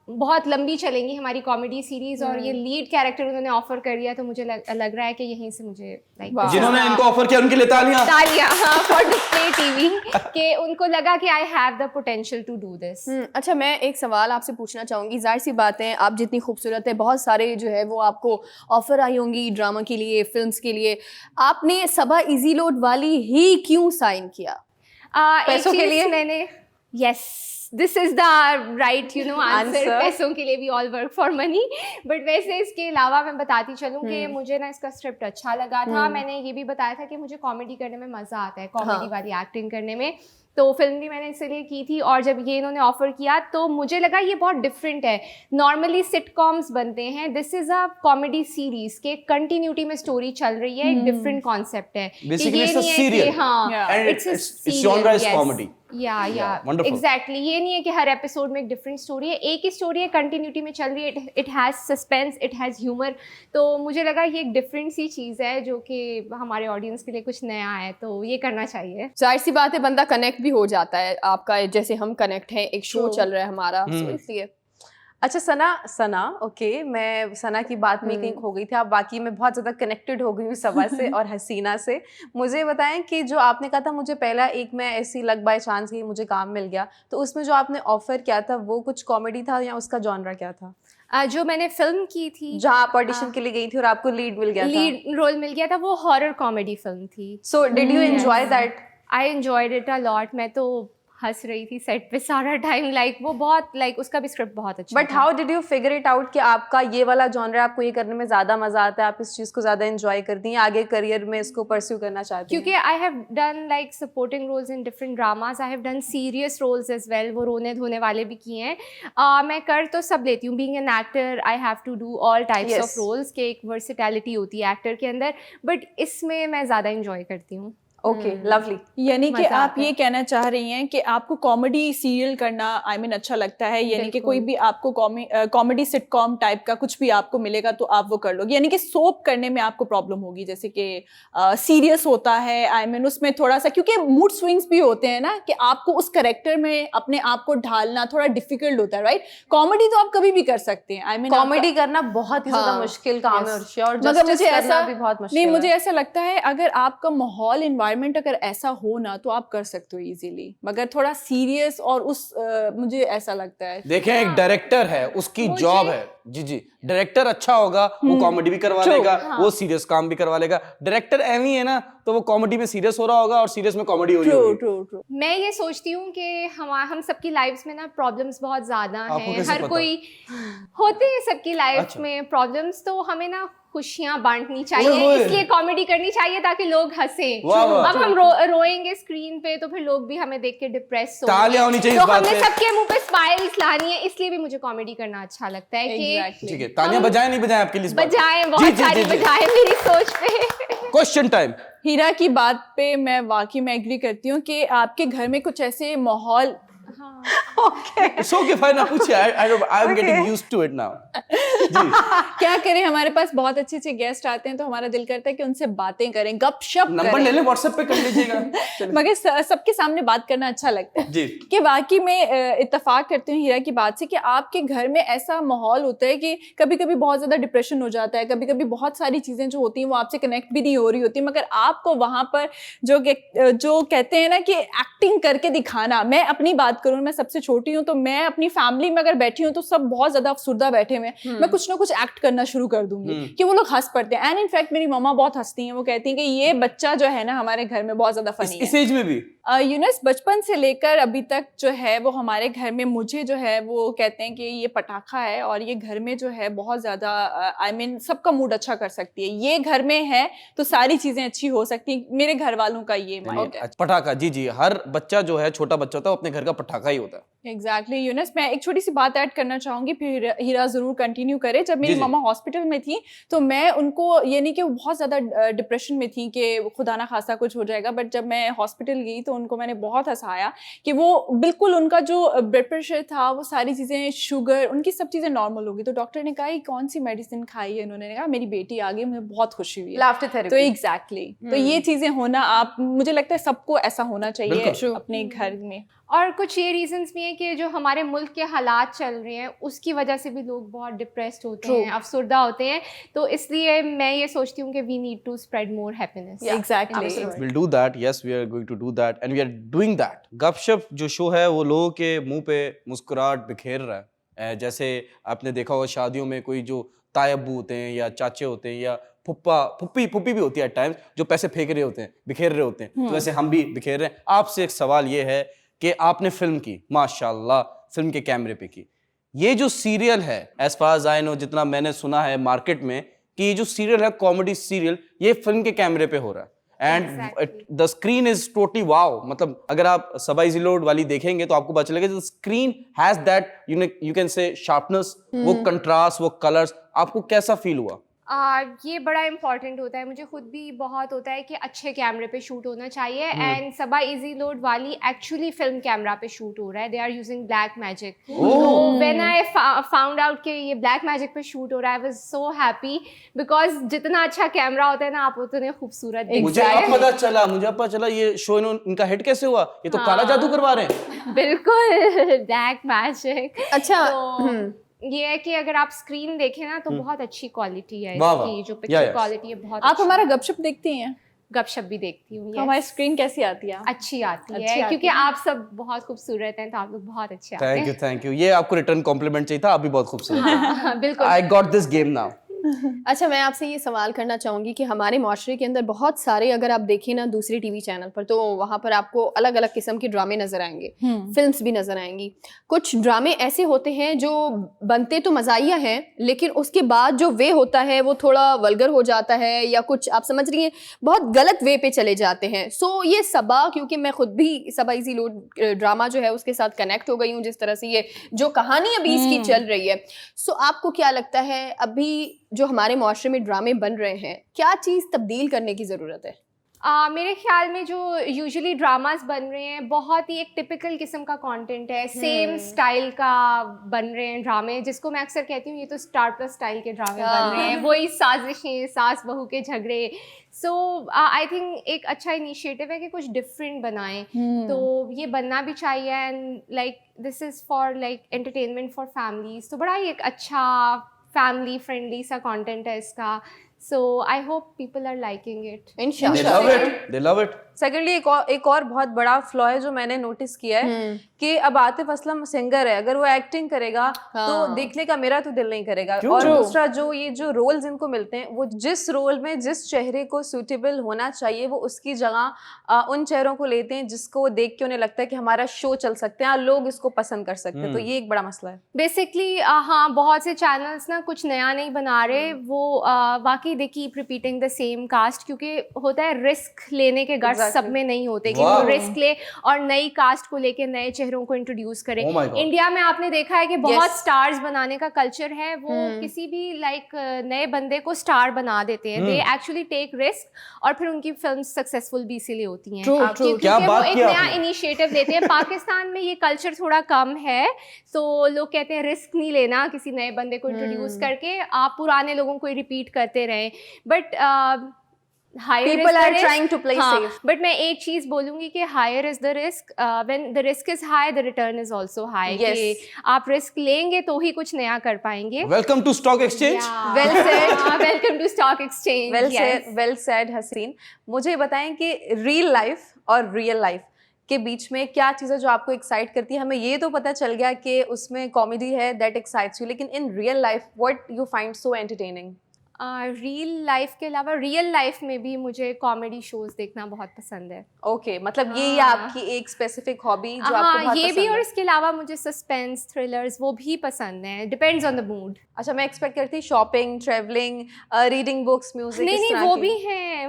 बहुत लंबी चलेंगी हमारी कॉमेडी सीरीज, और ये लीड कैरेक्टर उन्होंने ऑफर कर दिया, तो मुझे लग रहा है कि यहीं से मुझे लाइक जिन्होंने इनको ऑफर किया उनके लिए तालियां फॉर दिस प्ले टीवी कि उनको लगा कि I have the potential to do this. अच्छा, मैं एक सवाल आपसे पूछना चाहूँगी। जाहिर सी बात है, आप जितनी खूबसूरत है, बहुत सारे जो है वो आपको ऑफर आई होंगी ड्रामा के लिए, फिल्म्स के लिए, आपने सबा इजी लोड वाली ही क्यों साइन किया? पैसों के लिए मैंने, yes this is the right answer. पैसों के लिए भी all work for money. But वैसे इसके अलावा मैं बताती चलूँ कि मुझे ना इसका स्क्रिप्ट अच्छा लगा था। मैंने ये भी बताया था कि मुझे कॉमेडी करने में मज़ा आता है, कॉमेडी वाली एक्टिंग करने में। तो फिल्म भी मैंने इसलिए की थी, और जब ये इन्होंने ऑफर किया तो मुझे लगा ये बहुत डिफरेंट है। नॉर्मली सिटकॉम्स बनते हैं, this is a comedy series के कंटिन्यूटी में स्टोरी चल रही है, एक डिफरेंट कॉन्सेप्ट है। Basically it's a serial. Its genre is comedy. Exactly. ये नहीं है कि हर एपिसोड में एक डिफरेंट स्टोरी है, एक ही स्टोरी है, कंटिन्यूटी में चल रही है। It has suspense, it has humour. तो मुझे लगा ये एक डिफरेंट सी चीज़ है जो कि हमारे ऑडियंस के लिए कुछ नया है, तो ये करना चाहिए। जाहिर सी बात है, बंदा कनेक्ट भी हो जाता है आपका, जैसे हम कनेक्ट हैं, एक शो चल रहा है हमारा, तो इसलिए। अच्छा सना, ओके, मैं सना की बात में कहीं खो गई थी। आप बाकी मैं बहुत ज़्यादा कनेक्टेड हो गई हूँ सबा से और हसीना से। मुझे बताएं कि जो आपने कहा था मुझे पहला एक मैं ऐसी लग बाय चांस कि मुझे काम मिल गया, तो उसमें जो आपने ऑफर किया था वो कुछ कॉमेडी था या उसका जॉनरा क्या था? जो मैंने फिल्म की थी, जहाँ आप ऑडिशन के लिए गई थी और आपको लीड मिल गया था, लीड रोल मिल गया था, वो हॉरर कॉमेडी फिल्म थी। So did you enjoy that? I enjoyed it a lot. मैं तो हंस रही थी सेट पे सारा टाइम, लाइक वो बहुत लाइक उसका भी स्क्रिप्ट बहुत अच्छा। But how did you figure it out कि आपका ये वाला जॉनरा, आपको ये करने में ज़्यादा मज़ा आता है, आप इस चीज़ को ज़्यादा एंजॉय करती हैं, आगे करियर में इसको परस्यू करना चाहती हैं? क्योंकि I have done like supporting roles in different dramas, I have done serious roles as well, वो रोने धोने वाले भी किए हैं। मैं कर तो सब लेती हूँ, being an actor I have to do all types of roles, के एक वर्सेटैलिटी होती है एक्टर के अंदर, बट इसमें मैं ज़्यादा इंजॉय करती हूँ। Okay, lovely. यानी कि आप ये कहना चाह रही हैं कि आपको कॉमेडी सीरियल करना अच्छा लगता है, यानी कि कोई भी आपको कॉमेडी सिटकॉम टाइप का कुछ भी आपको मिलेगा तो आप वो कर लोगे, यानी कि सोप करने में आपको प्रॉब्लम होगी, जैसे कि सीरियस होता है उसमें थोड़ा सा, क्योंकि मूड स्विंग्स भी होते हैं ना, कि आपको उस कैरेक्टर में अपने आप को ढालना थोड़ा डिफिकल्ट होता है, राइट? कॉमेडी तो आप कभी भी कर सकते हैं, कॉमेडी करना बहुत ही ज्यादा मुश्किल काम है, और जस्टिस करना भी बहुत मुश्किल है। नहीं, मुझे ऐसा लगता है अगर आपका माहौल अगर ऐसा हो ना तो आप कर सकते हो इजीली, मगर थोड़ा सीरियस और मुझे ऐसा लगता है। देखें, एक डायरेक्टर है, उसकी जॉब है जी जी, डायरेक्टर अच्छा होगा वो कॉमेडी भी करवा लेगा, वो सीरियस काम भी करवा लेगा। डायरेक्टर एवं ही है ना, तो वो कॉमेडी में सीरियस हो रहा होगा और सीरियस में कॉमेडी हो रही होगी। ट्रू मैं ये सोचती हूँ कि हम सबकी लाइफ्स में ना प्रॉब्लम्स बहुत ज़्यादा आपको हैं, कैसे हर पता? कोई होते हैं सबकी लाइफ अच्छा। में प्रॉब्लम्स, तो हमें ना खुशियाँ बांटनी ओए चाहिए, होए। इसलिए कॉमेडी करनी चाहिए ताकि लोग हंसें। वाह, वाह। अब हम रोएंगे स्क्रीन पे तो फिर लोग भी हमें देख के डिप्रेस हो, तालियां होनी चाहिए तो इस बात हमने पे। सबके मुंह पे स्माइल्स लानी है, इसलिए भी मुझे कॉमेडी करना अच्छा लगता है कि ठीक है, तालियां बजाएं नहीं बजाएं आपके लिए इस बात पे? बजाएं, जी, बहुत जी, सारी जी, जी। बजाएं मेरी सोच पे। Question time. हीरा की बात पे मैं वाकई में एग्री करती हूँ कि आपके घर में कुछ ऐसे माहौल इट्स ओके फाइन, आप पूछिए, I am getting used to it now. जी, क्या करें, हमारे पास बहुत अच्छे अच्छे गेस्ट आते हैं तो हमारा दिल करता है कि उनसे बातें करें, गपशप नंबर करें, ले लें, व्हाट्सएप पे कर लीजिएगा। चलिए। मगर सबके सामने बात करना अच्छा लगता है। जी। कि वाकई में इत्तेफाक करती हूँ हीरा की बात से कि आपके घर में ऐसा माहौल होता है कि कभी कभी बहुत ज्यादा डिप्रेशन हो जाता है, कभी कभी बहुत सारी चीजें जो होती हैं वो आपसे कनेक्ट भी नहीं हो रही होती, मगर आपको वहां पर जो कहते हैं ना कि एक्टिंग करके दिखाना। मैं अपनी बात करूँ, मैं सबसे छोटी हूँ, तो मैं अपनी फैमिली में अगर बैठी हूँ तो सब बहुत ज्यादा अफसुर्दा बैठे हुए हैं, मैं कुछ ना कुछ एक्ट करना शुरू कर दूंगी कि वो लोग हंस पड़ते हैं। एंड इनफैक्ट मेरी मम्मा बहुत हंसती हैं, वो कहती हैं कि ये बच्चा जो है ना हमारे घर में बहुत ज्यादा फनी है। इस एज में भी यूनस बचपन से लेकर अभी तक जो है वो हमारे घर में मुझे जो है वो कहते हैं कि ये पटाखा है और ये घर में जो है बहुत ज्यादा आई मीन सबका मूड अच्छा कर सकती है। ये घर में है तो सारी चीजें अच्छी हो सकती हैं, मेरे घर वालों का ये माइंड है। अच्छा, पटाखा, जी जी, हर बच्चा जो है, छोटा बच्चा होता है, वो अपने घर का पटाखा ही होता है। एग्जैक्टली यूनस, मैं एक छोटी सी बात ऐड करना चाहूंगी, फिर हीरा जरूर कंटिन्यू करे। जब मेरी जी, जी। मम्मा हॉस्पिटल में थी तो मैं उनको, ये नहीं कि वो बहुत ज्यादा डिप्रेशन में थी कि खुदा ना खासा कुछ हो जाएगा, बट जब मैं हॉस्पिटल गई तो उनको मैंने बहुत हंसाया कि वो बिल्कुल उनका जो ब्लड प्रेशर था, वो सारी चीजें, शुगर, उनकी सब चीजें नॉर्मल हो गई। तो डॉक्टर ने कहा ये कौन सी मेडिसिन खाई है, उन्होंने कहा मेरी बेटी आ गई, मुझे बहुत खुशी हुई है। लाफ्टर तो थेरेपी। एग्जैक्टली तो ये चीजें होना, आप, मुझे लगता है सबको ऐसा होना चाहिए बिल्कुल। अपने घर में। और कुछ ये रीजंस भी हैं कि जो हमारे मुल्क के हालात चल रहे हैं उसकी वजह से भी लोग बहुत डिप्रेस्ड होते हैं, अफसुर्दा होते हैं, तो इसलिए मैं ये सोचती हूँ कि we need to spread more happiness. Exactly We'll do that. Yes, we are going to do that, and we are doing that. गपशप जो शो है वो लोगों के मुंह पे मुस्कुराहट बिखेर रहा है। जैसे आपने देखा होगा शादियों में कोई जो ताए अब्बू होते हैं या चाचे होते हैं या फुप्पी भी होती है एट टाइम्स, जो पैसे फेंक रहे होते हैं, बिखेर रहे होते हैं, तो वैसे हम भी बिखेर रहे हैं। आपसे एक सवाल ये है कि आपने फिल्म की, माशाल्लाह, फिल्म के कैमरे पे की, ये जो सीरियल है, as far as I know, जितना मैंने सुना है मार्केट में, कि ये जो सीरियल है कॉमेडी सीरियल, ये फिल्म के कैमरे पे हो रहा है, and the screen is totally wow. मतलब अगर आप सबा इजी लोड वाली देखेंगे तो आपको पता चलेगा the screen has that you can say sharpness, वो कंट्रास्ट, वो कलर्स। आपको कैसा फील हुआ? ये बड़ा इंपॉर्टेंट होता है, मुझे खुद भी बहुत होता है कि अच्छे कैमरे पे शूट होना चाहिए, एंड सबा इजी लोड वाली एक्चुअली फिल्म कैमरा पे शूट हो रहा है, they are using black magic. तो व्हेन आई फाउंड आउट कि ये ब्लैक मैजिक पे शूट हो रहा है, I was so happy, because जितना अच्छा कैमरा होता है ना, आप उतने खूबसूरत दिखते मुझे हैं। अब पता चला ये शो इनका हिट कैसे हुआ। ये तो काला जादू करवा रहे हैं। बिल्कुल ब्लैक मैजिक। अच्छा, तो ये है कि अगर आप स्क्रीन देखें ना तो बहुत अच्छी क्वालिटी है वाह, वाह। इसकी, जो या, पिक्चर या। क्वालिटी है बहुत आप अच्छी हमारा गपशप देखती हैं? गपशप भी देखती हूँ, तो yes। हमारी स्क्रीन कैसी आती है? अच्छी आती अच्छी है आती क्योंकि है। आप सब बहुत खूबसूरत हैं, तो आप लोग बहुत अच्छे आते हैं। Thank you. ये आपको रिटर्न कॉम्प्लीमेंट चाहिए था, आप भी बहुत खूबसूरत हैं। हाँ, बिल्कुल। I got this game now. अच्छा, मैं आपसे ये सवाल करना चाहूँगी कि हमारे माशरे के अंदर बहुत सारे, अगर आप देखें ना दूसरी टीवी चैनल पर, तो वहाँ पर आपको अलग अलग किस्म के ड्रामे नज़र आएंगे, फिल्म्स भी नज़र आएंगी। कुछ ड्रामे ऐसे होते हैं जो बनते तो मज़ाहिया हैं, लेकिन उसके बाद जो वे होता है वो थोड़ा वल्गर हो जाता है, या कुछ आप समझ रही हैं बहुत गलत वे पे चले जाते हैं। सो ये सबा, क्योंकि मैं खुद भी सबा इजी लोड ड्रामा जो है उसके साथ कनेक्ट हो गई हूँ, जिस तरह से ये जो कहानी अभी इसकी चल रही है। सो आपको क्या लगता है, अभी जो हमारे माशरे में ड्रामे बन रहे हैं, क्या चीज़ तब्दील करने की ज़रूरत है? मेरे ख्याल में जो यूजुअली ड्रामास बन रहे हैं बहुत ही एक टिपिकल किस्म का कंटेंट है, सेम स्टाइल का बन रहे हैं ड्रामे, जिसको मैं अक्सर कहती हूँ ये तो स्टार प्लस स्टाइल के ड्रामे बन रहे हैं, वही साजिशें, सास बहू के झगड़े। सो आई थिंक एक अच्छा इनिशिएटिव है कि कुछ डिफरेंट बनाएं, तो ये बनना भी चाहिए, and like this is for like entertainment for families, तो बड़ा ही एक अच्छा फैमिली फ्रेंडली सा कंटेंट है इसका। So I hope people are liking it. इंशाल्लाह। They love it. सेकेंडली एक और बहुत बड़ा फ्लॉ है जो मैंने नोटिस किया है कि अब आतिफ असलम सिंगर है, अगर वो एक्टिंग करेगा तो देखने का मेरा तो दिल नहीं करेगा। और दूसरा जो रोल्स इनको मिलते हैं, वो जिस रोल में जिस चेहरे को सूटेबल होना चाहिए वो उसकी जगह उन चेहरों को लेते हैं जिसको देख के उन्हें लगता है कि हमारा शो चल सकते हैं, लोग इसको पसंद कर सकते हैं। तो ये एक बड़ा मसला है बेसिकली। हाँ, बहुत से चैनल्स ना कुछ नया नहीं बना रहे, वो वाकई they keep repeating the same cast, क्योंकि होता है रिस्क लेने के गट्स सब में नहीं होते कि वो रिस्क ले और नई कास्ट को लेके नए चेहरों को इंट्रोड्यूस करें। इंडिया में आपने देखा है कि बहुत स्टार्स बनाने का कल्चर है, वो किसी भी नए बंदे को स्टार बना देते हैं। दे एक्चुअली टेक रिस्क और फिर उनकी फिल्म सक्सेसफुल भी इसीलिए होती हैं क्योंकि वो एक नया इनिशिएटिव लेते हैं। पाकिस्तान में ये कल्चर थोड़ा कम है, तो लोग कहते हैं रिस्क नहीं लेना किसी नए बंदे को इंट्रोड्यूस करके, आप पुराने लोगों को रिपीट करते रहें। But people are trying to play safe. But मैं एक चीज बोलूंगी कि higher is the risk, when the risk is high the return is also high. कि आप रिस्क लेंगे तो ही कुछ नया कर पाएंगे। Welcome to stock exchange. Well said. Welcome to stock exchange. Well said Haseen. मुझे बताएं कि रियल लाइफ और रियल लाइफ के बीच में क्या चीज़ है जो आपको एक्साइट करती है? हमें ये तो पता चल गया कि उसमें कॉमेडी है, दैट एक्साइट्स यू, लेकिन in real life what you find so entertaining? Real life के अलावा रियल लाइफ में भी मुझे कॉमेडी शोज देखना बहुत पसंद है। ओके, मतलब ये आपकी एक स्पेसिफिक हॉबी जो आपको बहुत ये पसंद भी, है? और इसके अलावा मुझे सस्पेंस थ्रिलर्स वो भी पसंद है, डिपेंड्स ऑन द मूड। अच्छा, मैं एक्सपेक्ट करती shopping, travelling, reading books, music. नहीं,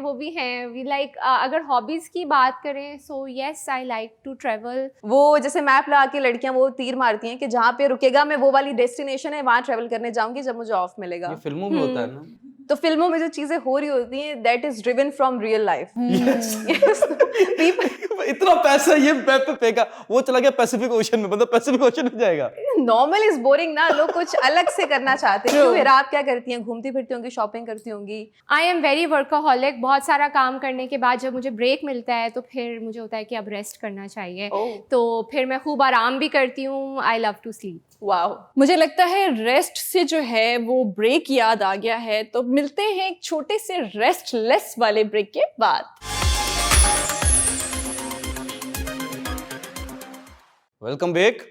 वो भी हैं। लाइक अगर हॉबीज की बात करें, so yes I like to travel. वो जैसे मैप लगा के लड़कियां वो तीर मारती हैं कि जहाँ पे रुकेगा मैं वो वाली डेस्टिनेशन है वहाँ ट्रैवल करने जाऊंगी जब मुझे ऑफ मिलेगा। ये फिल्मों में होता है ना। तो फिल्मों में जो चीजें हो रही होती हैं that is driven from real life. इतना पैसा ये मैप पे फेंका, वो चला गया पैसिफिक ओशन में, मतलब पैसिफिक ओशन में जाएगा। नॉर्मल इज बोरिंग ना, लोग कुछ अलग से करना चाहते हैं। क्यों, आप क्या करती हैं? घूमती फिरती होंगी, शॉपिंग करती होंगी? आई एम वेरी वर्कaholic। बहुत सारा काम करने के बाद जब मुझे ब्रेक मिलता है तो फिर मुझे होता है कि अब रेस्ट करना चाहिए। तो फिर मैं खूब आराम भी करती हूँ। I love to sleep. Wow. मुझे लगता है रेस्ट से जो है वो ब्रेक याद आ गया है, तो मिलते हैं एक छोटे से रेस्टलेस वाले ब्रेक के बाद। Welcome back.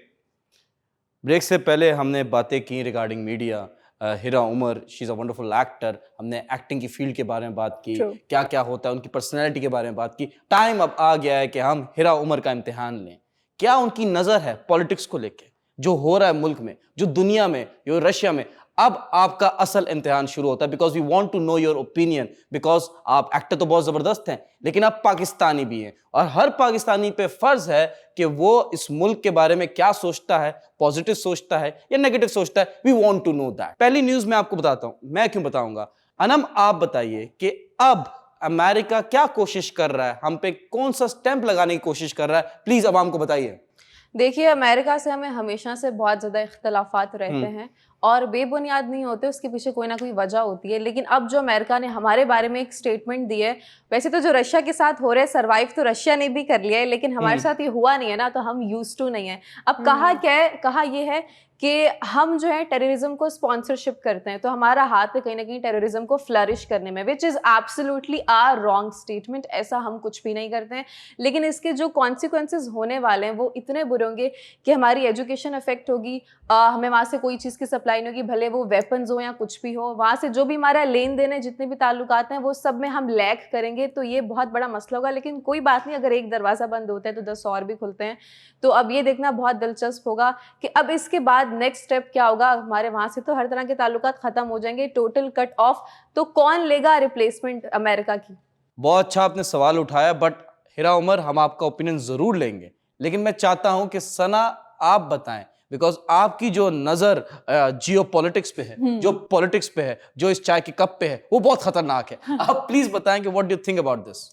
ब्रेक से पहले हमने बातें की regarding media. Hira Umar, she is a wonderful actor. हमने एक्टिंग की फील्ड के बारे में बात की, क्या क्या होता है, उनकी पर्सनैलिटी के बारे में बात की। टाइम अब आ गया है कि हम हिरा उमर का इम्तिहान लें। क्या उनकी नज़र है पॉलिटिक्स को लेके, जो हो रहा है मुल्क में, जो दुनिया में, जो रशिया में। अब आपका असल इम्तिहान शुरू होता है, because we want to know your opinion. Because आप एक्टर तो बहुत ज़बरदस्त हैं, लेकिन आप पाकिस्तानी भी हैं, और हर पाकिस्तानी पे फ़र्ज़ है कि वो इस मुल्क के बारे में क्या सोचता है, पॉजिटिव सोचता है या नेगेटिव सोचता है। We want to know that. पहली न्यूज़ मैं आपको बताता हूँ। मैं क्यों बताऊँगा? अनम, आप बताइए कि अब अमेरिका क्या कोशिश कर रहा है, हम पे कौन सा स्टैंप लगाने की कोशिश कर रहा है? प्लीज़ अब हमको बताइए। देखिए, अमेरिका से हमें हमेशा से बहुत ज़्यादा इख्तलाफात रहते हैं और बेबुनियाद नहीं होते, उसके पीछे कोई ना कोई वजह होती है। लेकिन अब जो अमेरिका ने हमारे बारे में एक स्टेटमेंट दी है, वैसे तो जो रशिया के साथ हो रहा है सर्वाइव तो रशिया ने भी कर लिया है, लेकिन हमारे साथ ये हुआ नहीं है ना, तो हम यूज्ड टू नहीं है। अब कहा ये है कि हम जो है टेररिज्म को स्पॉन्सरशिप करते हैं, तो हमारा हाथ है कहीं ना कहीं टेररिज्म को फ्लरिश करने में, which is absolutely a wrong statement. ऐसा हम कुछ भी नहीं करते हैं, लेकिन इसके जो कॉन्सिक्वेंसेस होने वाले हैं वो इतने बुरे होंगे कि हमारी एजुकेशन अफेक्ट होगी, हमें वहाँ से कोई चीज़ की सप्लाई नहीं होगी, भले वो वेपन्स हो या कुछ भी हो। वहाँ से जो भी हमारा लेन देन है, जितने भी ताल्लुकात हैं, वो सब में हम लैग करेंगे। तो ये बहुत बड़ा मसला होगा। लेकिन कोई बात नहीं, अगर एक दरवाज़ा बंद होता है तो 10 और भी खुलते हैं। तो अब ये देखना बहुत दिलचस्प होगा कि अब इसके बाद नेक्स्ट स्टेप क्या होगा। हमारे वहाँ से तो हर तरह के ताल्लुकात ख़त्म हो जाएंगे, टोटल कट ऑफ। तो कौन लेगा रिप्लेसमेंट अमेरिका की? बहुत अच्छा आपने सवाल उठाया, बट हिरा उमर, हम आपका ओपिनियन ज़रूर लेंगे, लेकिन मैं चाहता हूं कि सना आप बताएं, बिकॉज आपकी जो नज़र जियो पॉलिटिक्स पे है, जो पॉलिटिक्स पे है, जो इस चाय के कप पे है, वो बहुत खतरनाक है। आप प्लीज़ बताएं कि what do you think about this?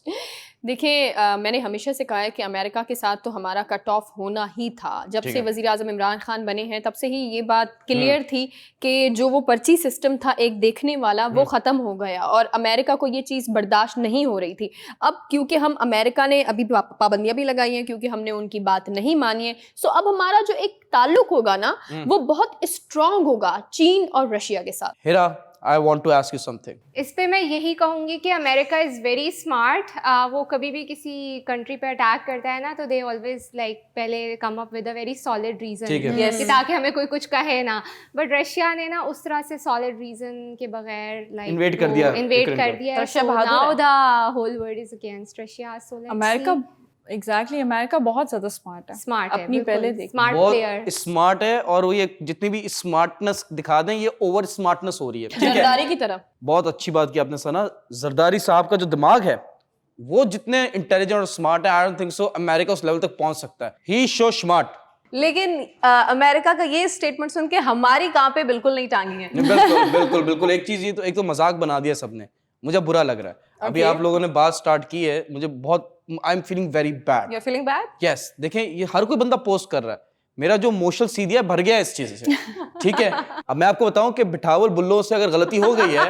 देखिए, मैंने हमेशा से कहा है कि अमेरिका के साथ तो हमारा कट ऑफ होना ही था। जब से वज़ीर आज़म इमरान खान बने हैं तब से ही ये बात क्लियर थी कि जो वो पर्ची सिस्टम था एक देखने वाला, वो ख़त्म हो गया और अमेरिका को ये चीज़ बर्दाश्त नहीं हो रही थी। अब क्योंकि हम अमेरिका ने अभी पाबंदियाँ भी लगाई हैं क्योंकि हमने उनकी बात नहीं मानी है, सो अब हमारा जो एक ताल्लुक होगा ना, वो बहुत स्ट्रॉन्ग होगा चीन और रशिया के साथ। हिरा, I want to ask you something. इस पे मैं यही कहूँगी कि अमेरिका इज़ वेरी स्मार्ट। वो कभी भी किसी कंट्री पे अटैक करता है ना तो दे ऑलवेज लाइक पहले come up with a very solid reason ठीक है। Yes. कि ताकि हमें कोई कुछ कहे ना। बट रशिया ने ना उस तरह से सॉलिड रीजन के बगैर लाइक Invade कर दिया इन्वेड यूक्रेन कर को। दिया। रशिया So बहादुर now है। the whole world is against Russia. So let's America exactly America बहुत ज्यादा स्मार्ट है, स्मार्ट है, अपनी पहले देख स्मार्ट प्लेयर। बहुत स्मार्ट है और वो ये जितनी भी स्मार्टनेस दिखा दें ये ओवर स्मार्टनेस हो रही है, ठीक है। जरदारी की तरह। बहुत अच्छी बात की आपने सना, जरदारी साहब का जो दिमाग है वो जितने इंटेलिजेंट और स्मार्ट है, I don't think so America उस लेवल तक पहुंच सकता है। He is so smart. लेकिन अमेरिका का ये स्टेटमेंट सुन के हमारी कांपे बिल्कुल नहीं टांगी है। बिल्कुल बिल्कुल बिल्कुल। एक चीज ये तो, एक तो मजाक बना दिया सबने, मुझे बुरा लग रहा है। अभी आप लोगों ने बात स्टार्ट की है, मुझे बहुत I am feeling very bad. You are feeling bad? Yes, देखें ये हर कोई बंदा पोस्ट कर रहा है, मेरा जो इमोशनल सीधिया भर गया है इस चीज से, ठीक है। अब मैं आपको बताऊं कि बिठावल बुल्लो से अगर गलती हो गई है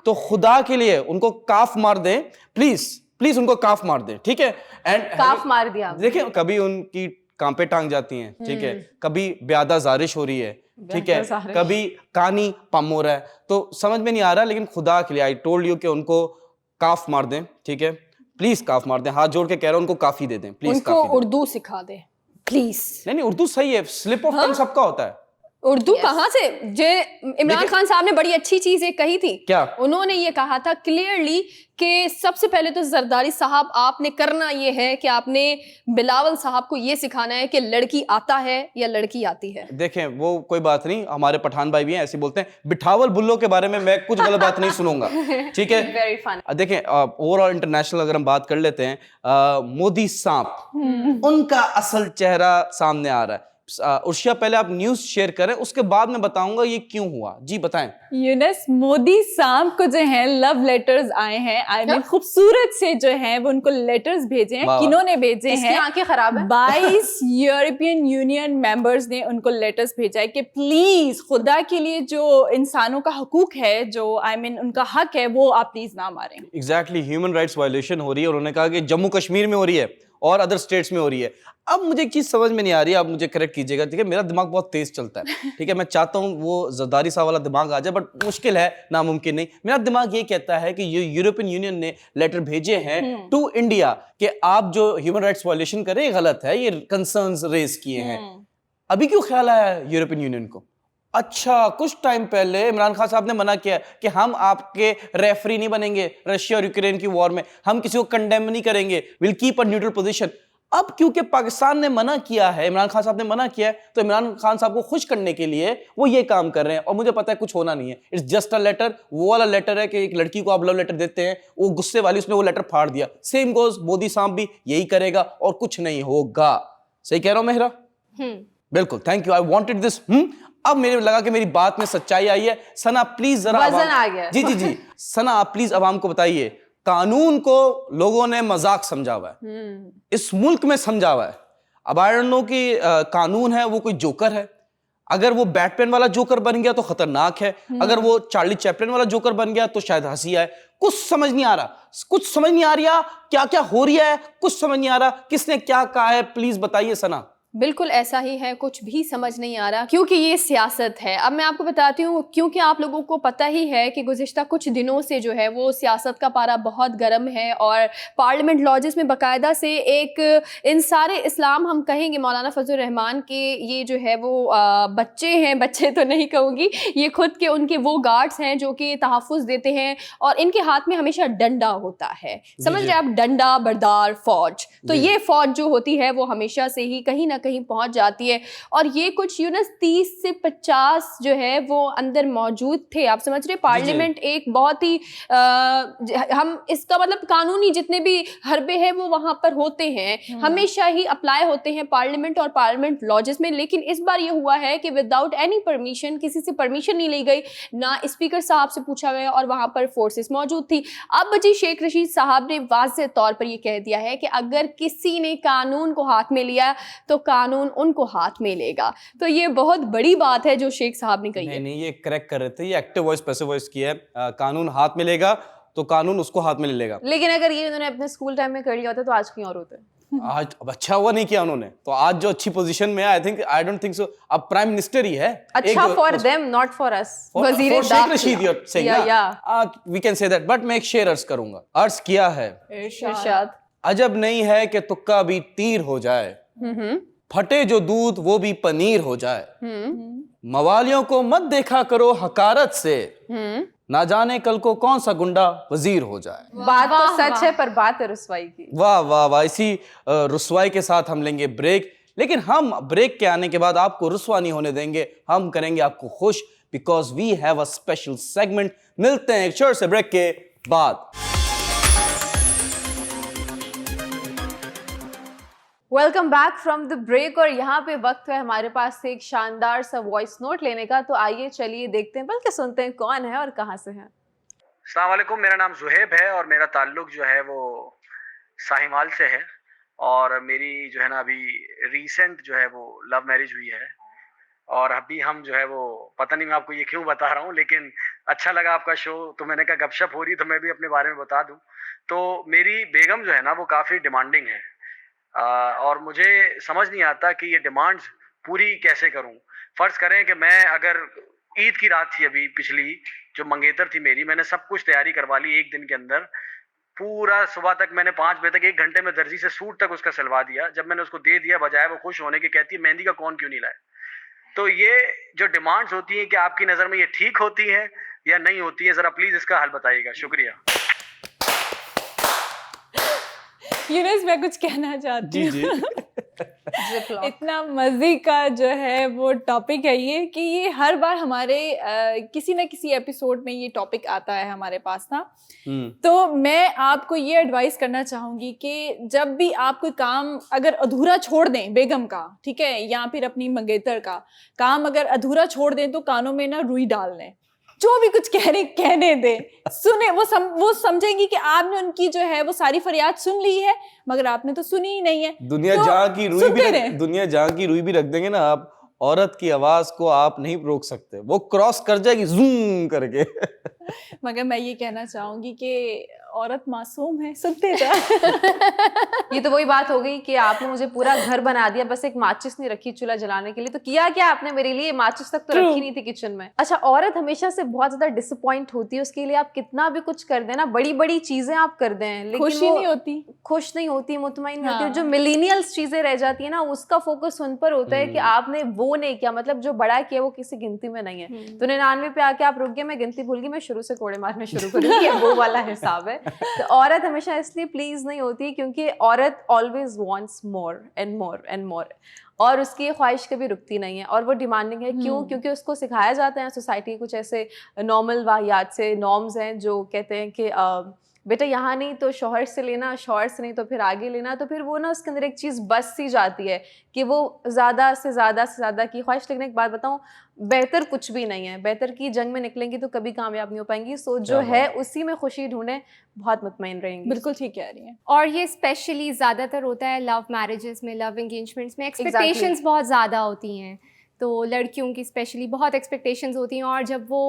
तो खुदा के लिए उनको काफ मार दें, प्लीज प्लीज उनको काफ मार दें, ठीक है। एंड काफ मार दिया आपने। देखिए कभी उनकी कांपे टांग जाती हैं, ठीक है, कभी ब्यादा जारिश हो रही है, ठीक है, कभी कानी पम हो रहा है, तो समझ में नहीं आ रहा। लेकिन खुदा के लिए आई टोल्ड यू कि उनको काफ मार दें, ठीक है, प्लीज काफ मार दें, हाथ जोड़ के कह रहा हूं उनको काफी दे दें, प्लीज उनको काफी दें। उर्दू सिखा दे प्लीज। नहीं उर्दू सही है, स्लिप ऑफ टंग सबका होता है। उर्दू कहाँ से? जे इमरान खान साहब ने बड़ी अच्छी चीज एक कही थी। क्या? उन्होंने ये कहा था क्लियरली कि सबसे पहले तो जरदारी साहब आपने करना ये है कि आपने बिलावल साहब को ये सिखाना है कि लड़की आता है या लड़की आती है। देखें वो कोई बात नहीं, हमारे पठान भाई भी हैं ऐसे बोलते हैं, बिठावल बुल्लो के बारे में मैं कुछ गलत बात नहीं सुनूंगा, ठीक है। Very fun. देखें ओवरऑल इंटरनेशनल अगर हम बात कर लेते हैं, मोदी सांप उनका असल चेहरा सामने आ रहा है। उर्शिया पहले आप न्यूज शेयर करें, उसके बाद मैं बताऊंगा ये क्यों हुआ। जी बताएं। यूनस, मोदी सांप को जो है लव लेटर्स आए हैं, आई मीन खूबसूरत से जो है वो उनको लेटर्स भेजे हैं। वाह। किन्होंने भेजे इसकी हैं? आंखें खराब है। 22 यूरोपियन यूनियन मेंबर्स ने उनको लेटर्स भेजा है कि प्लीज खुदा के लिए जो इंसानों का हकूक है, जो आई मीन उनका हक है, वो आप प्लीज ना मारें। एग्जैक्टली ह्यूमन राइट्स वायलेशन हो रही है और उन्होंने कहा कि जम्मू कश्मीर में हो रही है और अदर स्टेट्स में हो रही है। अब मुझे एक चीज समझ में नहीं आ रही है, आप मुझे करेक्ट कीजिएगा, ठीक है। मेरा दिमाग बहुत तेज चलता है, ठीक है। मैं चाहता हूँ वो जरदारी साहब वाला दिमाग आ जाए, बट मुश्किल है, नामुमकिन नहीं। मेरा दिमाग ये कहता है कि ये यूरोपियन यूनियन ने लेटर भेजे हैं टू इंडिया कि आप जो ह्यूमन राइट्स वायलेशन कर रहे हैं गलत है, ये कंसर्न्स रेज किए हैं। अभी क्यों ख्याल आया यूरोपियन यूनियन को? अच्छा, कुछ टाइम पहले इमरान खान साहब ने मना किया कि हम आपके रेफरी नहीं बनेंगे रशिया और यूक्रेन की वॉर में, हम किसी को कंडेम नहीं करेंगे, will keep a neutral position. अब क्योंकि पाकिस्तान ने मना किया है, इमरान खान साहब ने मना किया है, तो इमरान खान साहब को खुश करने के लिए वो ये काम कर रहे हैं। और मुझे पता है कुछ होना नहीं है, इट्स जस्ट अ लेटर। वो वाला लेटर है कि एक लड़की को आप लव लेटर देते हैं, वो गुस्से वाली, उसने वो लेटर फाड़ दिया। सेम गोज मोदी साहब भी यही करेगा और कुछ नहीं होगा। सही कह रहा हूं मेहरा? बिल्कुल, thank you, I wanted this. अब मेरे लगा कि मेरी बात में सच्चाई आई है। सना प्लीज जरा वजन आ गया। जी जी जी सना आप प्लीज अवाम को बताइए, कानून को लोगों ने मजाक समझा हुआ है, इस मुल्क में समझा हुआ है। अब आई डोंट नो कि कानून है वो कोई जोकर है। अगर वो बैटमैन वाला जोकर बन गया तो खतरनाक है, अगर वो चार्ली चैपलिन वाला जोकर बन गया तो शायद हंसी आए। कुछ समझ नहीं आ रहा, कुछ समझ नहीं आ रहा क्या क्या हो रहा है, कुछ समझ नहीं आ रहा किसने क्या कहा है। प्लीज बताइए सना। बिल्कुल ऐसा ही है, कुछ भी समझ नहीं आ रहा क्योंकि ये सियासत है। अब मैं आपको बताती हूँ, क्योंकि आप लोगों को पता ही है कि गुज़िश्ता कुछ दिनों से जो है वो सियासत का पारा बहुत गर्म है और पार्लियामेंट लॉजेस में बाकायदा से एक इन सारे इस्लाम हम कहेंगे मौलाना फजल रहमान के ये जो है वो बच्चे हैं, बच्चे तो नहीं कहूँगी, ये खुद के उनके वो गार्ड्स हैं जो कि तहफ़्फ़ुज़ देते हैं और इनके हाथ में हमेशा डंडा होता है। समझ रहे आप, डंडा बरदार फौज। तो ये फौज जो होती है वो हमेशा से ही कहीं ना कहीं पहुंच जाती है और ये कुछ यूनस 30 से 50 जो है वो अंदर मौजूद थे। आप समझ रहे, पार्लियामेंट एक बहुत ही हम इसका मतलब कानूनी जितने भी हरबे हैं वो वहां पर होते हैं, हमेशा ही अप्लाई होते हैं पार्लियामेंट और पार्लियामेंट लॉजेस में। लेकिन इस बार ये हुआ है कि विदाउट एनी परमिशन, किसी से परमिशन नहीं ली गई, ना स्पीकर साहब से पूछा गया और वहां पर फोर्सेस मौजूद थी। अब जी शेख रशीद साहब ने वाज़ेह तौर पर ये कह दिया है कि अगर किसी ने कानून को हाथ में लिया तो कानून उनको हाथ में लेगा। तो ये बहुत बड़ी बात है जो शेख साहब ने कही है। नहीं, ये करेक्ट कर रहे थे, ये एक्टिव वॉइस पैसिव वॉइस की है। कानून हाथ में लेगा तो कानून उसको हाथ में ले लेगा। लेकिन अगर ये उन्होंने अपने स्कूल टाइम में कर लिया होता तो आज कहीं और होते। आज अब अच्छा हुआ नहीं किया उन्होंने, तो आज जो अच्छी पोजीशन में है, आई डोंट थिंक सो अब प्राइम मिनिस्टर ही है। अच्छा for them not for us. वजीर we can say that, but मैं एक शेर अर्ज करूंगा। अर्ज किया है इरशाद। अजब नहीं है कि तुक्का भी तीर हो जाए, फटे जो दूध वो भी पनीर हो जाए, मवालियों को मत देखा करो हकारत से, ना जाने कल को कौन सा गुंडा वजीर हो जाए। बात तो सच है पर बात है रुसवाई की। वाह वाह वाह। इसी रुसवाई के साथ हम लेंगे ब्रेक, लेकिन हम ब्रेक के आने के बाद आपको रुसवा नहीं होने देंगे, हम करेंगे आपको खुश, because we have a special segment. मिलते हैं एक शॉर्ट से ब्रेक के बाद। Welcome back from the break. और यहाँ पे वक्त है हमारे पास से एक शानदार सा वॉइस नोट लेने का, तो आइए चलिए देखते हैं, बल्कि सुनते हैं कौन है और कहाँ से है। अस्सलाम वालेकुम, मेरा नाम जुहेब है और मेरा ताल्लुक जो है वो साहिवाल से है, और मेरी जो है ना अभी रिसेंट जो है वो लव मैरिज हुई है, और अभी हम जो है वो पता नहीं मैं आपको ये क्यों बता रहा हूँ, लेकिन अच्छा लगा आपका शो, तो मैंने कहा गपशप हो रही तो मैं भी अपने बारे में बता दूँ। तो मेरी बेगम जो है ना वो काफ़ी डिमांडिंग है, और मुझे समझ नहीं आता कि ये डिमांड्स पूरी कैसे करूं। फर्ज करें कि मैं अगर ईद की रात थी अभी पिछली, जो मंगेतर थी मेरी, मैंने सब कुछ तैयारी करवा ली एक दिन के अंदर, पूरा सुबह तक मैंने 5 बजे तक 1 घंटे में दर्जी से सूट तक उसका सिलवा दिया। जब मैंने उसको दे दिया, बजाय वो खुश होने के कहती है मेहंदी का कौन क्यों नहीं लाए। तो ये जो डिमांड्स होती हैं, कि आपकी नज़र में ये ठीक होती है या नहीं होती है, ज़रा प्लीज़ इसका हल बताइएगा, शुक्रिया। यूनुस, मैं कुछ कहना चाहती हूँ। Ziploc। इतना मजे का जो है वो टॉपिक है ये, कि ये हर बार हमारे किसी न किसी एपिसोड में ये टॉपिक आता है हमारे पास ना। तो मैं आपको ये एडवाइस करना चाहूँगी कि जब भी आप कोई काम अगर अधूरा छोड़ दें, बेगम का, ठीक है, या फिर अपनी मंगेतर का काम अगर अधूरा छोड़ दें, तो कानों में ना रुई डाल लें, जो भी कुछ कहने दे, सुने, वो समझेंगी कि आपने उनकी जो है वो सारी फरियाद सुन ली है, मगर आपने तो सुनी ही नहीं है। दुनिया तो जहाँ की रुई भी रख देंगे ना आप, औरत की आवाज को आप नहीं रोक सकते, वो क्रॉस कर जाएगी जूम करके। मगर मैं ये कहना चाहूंगी कि औरत मासूम है, सुनते जा। ये तो वही बात हो गई कि आपने मुझे पूरा घर बना दिया, बस एक माचिस नहीं रखी चूल्हा जलाने के लिए, तो किया क्या आपने मेरे लिए? माचिस तक तो रखी नहीं थी किचन में। अच्छा, औरत हमेशा से बहुत ज्यादा डिसअपॉइंट होती है, उसके लिए आप कितना भी कुछ कर देना, बड़ी बड़ी चीजें आप कर दें, लेकिन खुशी नहीं होती, खुश नहीं होती, मुतमईन नहीं होती। जो मिलेनियल्स चीजें रह जाती है ना, उसका फोकस उन पर होता है कि आपने वो नहीं किया, मतलब जो बड़ा किया वो किसी गिनती में नहीं है। तो 99 पे आके आप रुक गए, मैं गिनती भूल गई, मैं शुरू से कोड़े मारने शुरू करूंगी, वो वाला हिसाब है। तो औरत हमेशा इसलिए प्लीज नहीं होती क्योंकि औरत always wants more and more and more, और उसकी ख्वाहिश कभी रुकती नहीं है, और वो डिमांडिंग है। क्यों? क्योंकि उसको सिखाया जाता है सोसाइटी कुछ ऐसे नॉर्मल वाहियात से नॉर्म्स हैं जो कहते हैं कि बेटा यहाँ नहीं तो शौहर से लेना, शौहर से नहीं तो फिर आगे लेना। तो फिर वो ना उसके अंदर एक चीज़ बस सी जाती है कि वो ज़्यादा से ज़्यादा की ख्वाहिश। लेकिन एक बात बताऊँ, बेहतर कुछ भी नहीं है, बेहतर की जंग में निकलेंगी तो कभी कामयाब नहीं हो पाएंगी। सो जो है उसी में खुशी ढूंढें, बहुत मुतमईन रहेंगी। बिल्कुल ठीक कह रही हैं। और ये स्पेशली ज़्यादातर होता है लव मैरिजेस में, लव एंगेजमेंट्स में एक्सपेक्टेशंस बहुत ज़्यादा होती हैं, तो लड़कियों की स्पेशली बहुत एक्सपेक्टेशंस होती हैं, और जब वो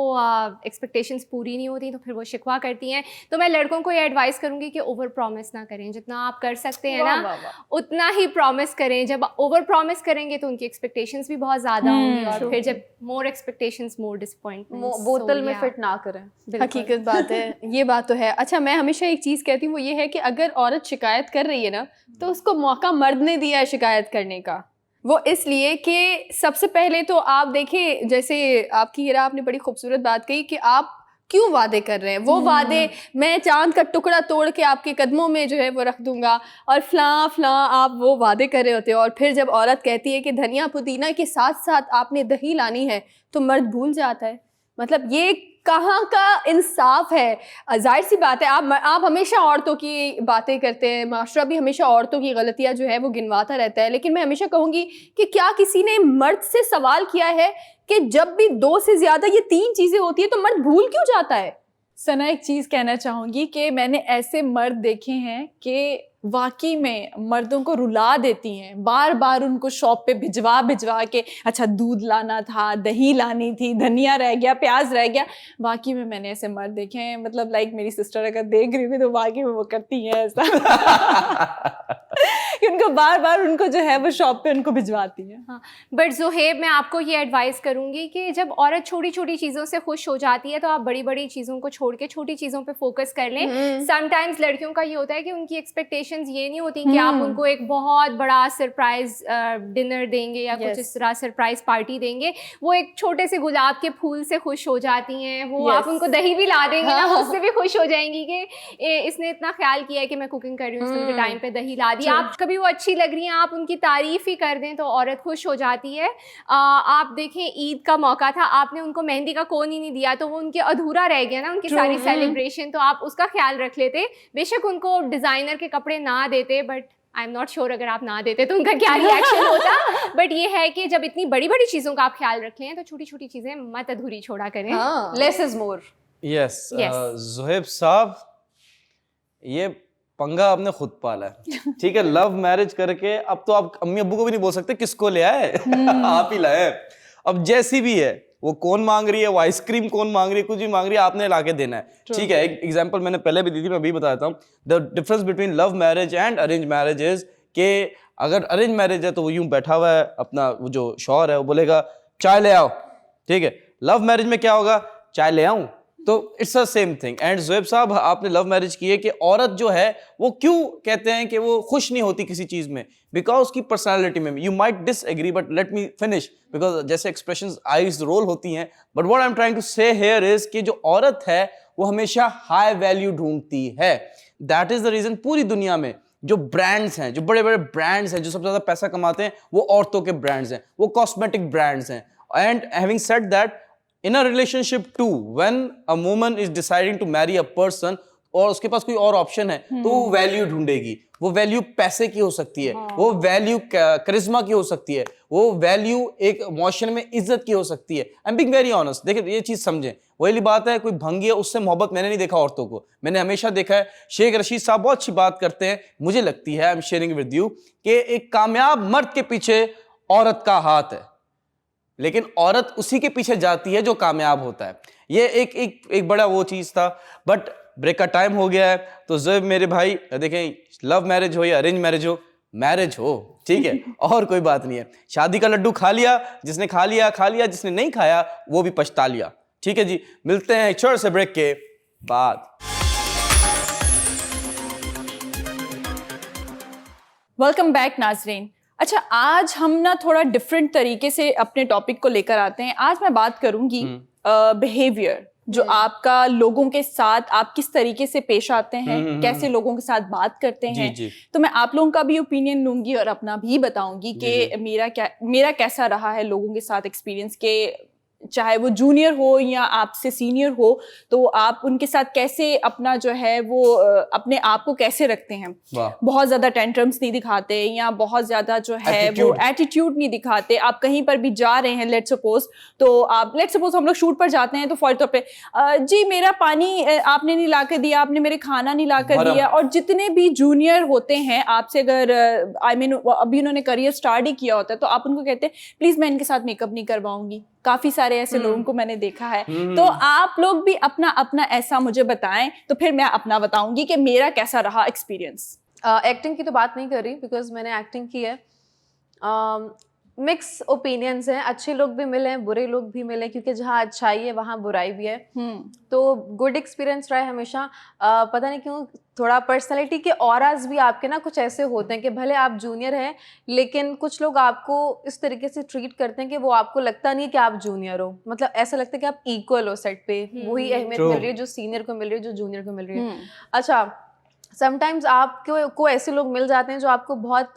एक्सपेक्टेशंस पूरी नहीं होती तो फिर वो शिकवा करती हैं। तो मैं लड़कों को ये एडवाइस करूंगी कि ओवर प्रॉमिस ना करें, जितना आप कर सकते हैं ना उतना ही प्रॉमिस करें। जब ओवर प्रॉमिस करेंगे तो उनकी एक्सपेक्टेशंस भी बहुत ज़्यादा होंगी, और फिर जब मोर एक्सपेक्टेशंस मोर डिसअपॉइंटमेंट, बोतल में फिट ना करें। हकीकत बात है, ये बात तो है। अच्छा, मैं हमेशा एक चीज़ कहती हूँ, वो ये है कि अगर औरत शिकायत कर रही है ना, तो उसको मौका मर्द ने दिया है शिकायत करने का। वो इसलिए कि सबसे पहले तो आप देखें, जैसे आपकी हीरा, आपने बड़ी खूबसूरत बात कही कि आप क्यों वादे कर रहे हैं। वो वादे, मैं चांद का टुकड़ा तोड़ के आपके कदमों में जो है वो रख दूंगा, और फलां आप वो वादे कर रहे होते हो, और फिर जब औरत कहती है कि धनिया पुदीना के साथ साथ आपने दही लानी है, तो मर्द भूल जाता है। मतलब ये कहाँ का इंसाफ है? जाहिर सी बात है, आप हमेशा औरतों की बातें करते हैं, माशरा भी हमेशा औरतों की गलतियां जो है वो गिनवाता रहता है, लेकिन मैं हमेशा कहूँगी कि क्या किसी ने मर्द से सवाल किया है कि जब भी 2 से ज़्यादा ये 3 चीज़ें होती है तो मर्द भूल क्यों जाता है? सना, एक चीज़ कहना चाहूँगी कि मैंने ऐसे मर्द देखे हैं कि वाकई में मर्दों को रुला देती हैं, बार बार उनको शॉप पे भिजवा के, अच्छा दूध लाना था, दही लानी थी, धनिया रह गया, प्याज रह गया। वाकई में मैंने ऐसे मर्द देखे हैं, मतलब लाइक मेरी सिस्टर अगर देख रही हुई तो वाकई में वो करती हैं ऐसा कि उनको बार बार उनको जो है वो शॉप पे उनको भिजवाती है। हाँ, बट ज़ुहैब मैं आपको ये एडवाइस करूँगी कि जब औरत छोटी छोटी चीज़ों से खुश हो जाती है तो आप बड़ी बड़ी चीज़ों को छोड़ के छोटी चीज़ों पे फोकस कर लें। समटाइम्स लड़कियों का ये होता है कि उनकी एक्सपेक्टेशंस ये नहीं होती कि आप उनको एक बहुत बड़ा सरप्राइज डिनर देंगे या कुछ इस तरह सरप्राइज पार्टी देंगे। वो एक छोटे से गुलाब के फूल से खुश हो जाती हैं, वो आप उनको दही भी ला देंगे ना, उससे भी खुश हो जाएंगी कि इसने इतना ख्याल किया है कि मैं कुकिंग कर रही हूँ, इसने मुझे टाइम पे दही ला दी। आप कभी वो अच्छी लग रही हैं, आप उनकी तारीफ ही कर दें तो औरत खुश हो जाती है। आप देखें ईद का मौका था, आपने उनको मेहंदी का कोन ही नहीं दिया तो वो उनके अधूरा रह गया ना, उनकी सारी सेलिब्रेशन। तो आप उसका ख्याल रख लेते, बेशक उनको डिज़ाइनर के कपड़े ना देते, but I am not sure अगर आप ना देते तो उनका क्या रिएक्शन होता। बट ये है कि जब इतनी बड़ी बड़ी चीज़ों का आप ख्याल रख लें तो छोटी छोटी चीज़ें मत अधूरी छोड़ा करें। Less is more. Yes Yes. Zuhaib साहब, ये पंगा आपने खुद पाला है, ठीक है। लव मैरिज करके अब तो आप अम्मी अब्बू को भी नहीं बोल सकते किसको ले आए आप ही लाए। अब जैसी भी है, वो कौन मांग रही है, वो आइसक्रीम कौन मांग रही है, कुछ भी मांग रही है, आपने लाके देना है, ठीक है। एक एग्जांपल मैंने पहले भी दी थी, मैं अभी बताता हूँ। The difference between love marriage and arrange marriage is कि अगर अरेंज मैरिज है तो वो यूं बैठा हुआ है, अपना वो जो शौहर है वो बोलेगा चाय ले आओ, ठीक है। लव मैरिज में क्या होगा, चाय ले आऊं, तो it's a same thing. And Zuhaib साहब, आपने लव मैरिज की है कि औरत जो है वो क्यों कहते हैं कि वो खुश नहीं होती किसी चीज में, बिकॉज उसकी पर्सनालिटी में। You might disagree but let me finish, because जैसे एक्सप्रेशंस आईज रोल होती हैं, but what I am trying to say here is कि जो औरत है वो हमेशा हाई वैल्यू ढूंढती है। दैट इज द रीजन पूरी दुनिया में जो ब्रांड्स हैं, जो बड़े बड़े ब्रांड्स हैं, जो सबसे ज्यादा पैसा कमाते हैं, वो औरतों के ब्रांड्स हैं, वो कॉस्मेटिक ब्रांड्स हैं। And having said that, in a relationship too, when a woman is deciding to marry a person और उसके पास कोई और ऑप्शन है तो वो वैल्यू ढूंढेगी। वो वैल्यू पैसे की हो सकती है, वो वैल्यू करिश्मा की हो सकती है, वो वैल्यू एक इमोशन में इज्जत की हो सकती है। I am being very honest. देखिए ये चीज समझें, वही बात है, कोई भंगी है उससे मोहब्बत मैंने नहीं देखा औरतों को, मैंने हमेशा देखा है। शेख रशीद साहब बहुत अच्छी बात करते हैं, मुझे लगती है, I am sharing with you, कि एक कामयाब मर्द के पीछे औरत का हाथ है, लेकिन औरत उसी के पीछे जाती है जो कामयाब होता है। ये एक बड़ा वो चीज था। बट ब्रेक का टाइम हो गया है, तो ज़ुहैब मेरे भाई देखें, लव मैरिज हो या अरेंज मैरिज हो, मैरिज हो, ठीक है, और कोई बात नहीं है। शादी का लड्डू खा लिया, जिसने खा लिया खा लिया, जिसने नहीं खाया वो भी पछता लिया, ठीक है जी। मिलते हैं एक छोटे से ब्रेक के बाद। वेलकम बैक नाजरीन। अच्छा, आज हम ना थोड़ा डिफरेंट तरीके से अपने टॉपिक को लेकर आते हैं। आज मैं बात करूंगी बिहेवियर, जो आपका लोगों के साथ आप किस तरीके से पेश आते हैं, कैसे लोगों के साथ बात करते हैं। जी। तो मैं आप लोगों का भी ओपिनियन लूंगी और अपना भी बताऊंगी कि मेरा कैसा रहा है लोगों के साथ एक्सपीरियंस, के चाहे वो जूनियर हो या आपसे सीनियर हो, तो आप उनके साथ कैसे अपना जो है वो अपने आप को कैसे रखते हैं। बहुत ज्यादा टेंट्रम्स नहीं दिखाते या बहुत ज्यादा जो है वो एटीट्यूड नहीं दिखाते। आप कहीं पर भी जा रहे हैं, लेट्स सपोज हम लोग शूट पर जाते हैं, तो फौरी तौर पे जी मेरा पानी आपने नहीं ला कर दिया, आपने मेरे खाना नहीं ला कर दिया। और जितने भी जूनियर होते हैं आपसे, अगर अभी उन्होंने करियर स्टार्ट ही किया होता है, तो आप उनको कहते हैं प्लीज मैं इनके साथ मेकअप नहीं करवाऊंगी। काफी सारे ऐसे लोगों को मैंने देखा है। तो आप लोग भी अपना अपना ऐसा मुझे बताएं, तो फिर मैं अपना बताऊंगी कि मेरा कैसा रहा एक्सपीरियंस। एक्टिंग की तो बात नहीं कर रही, बिकॉज मैंने एक्टिंग की है। मिक्स ओपिनियंस हैं, अच्छे लोग भी मिले हैं, बुरे लोग भी मिले, क्योंकि जहाँ अच्छाई है वहाँ बुराई भी है। तो गुड एक्सपीरियंस रहा है हमेशा। पता नहीं क्यों थोड़ा पर्सनालिटी के ऑराज भी आपके ना कुछ ऐसे होते हैं कि भले आप जूनियर हैं, लेकिन कुछ लोग आपको इस तरीके से ट्रीट करते हैं कि वो आपको लगता नहीं है कि आप जूनियर हो, मतलब ऐसा लगता है कि आप इक्वल हो सेट पे। वही अहमियत मिल रही है जो सीनियर को मिल रही है, जो जूनियर को मिल रही है। अच्छा, समटाइम्स आपको ऐसे लोग मिल जाते हैं जो आपको बहुत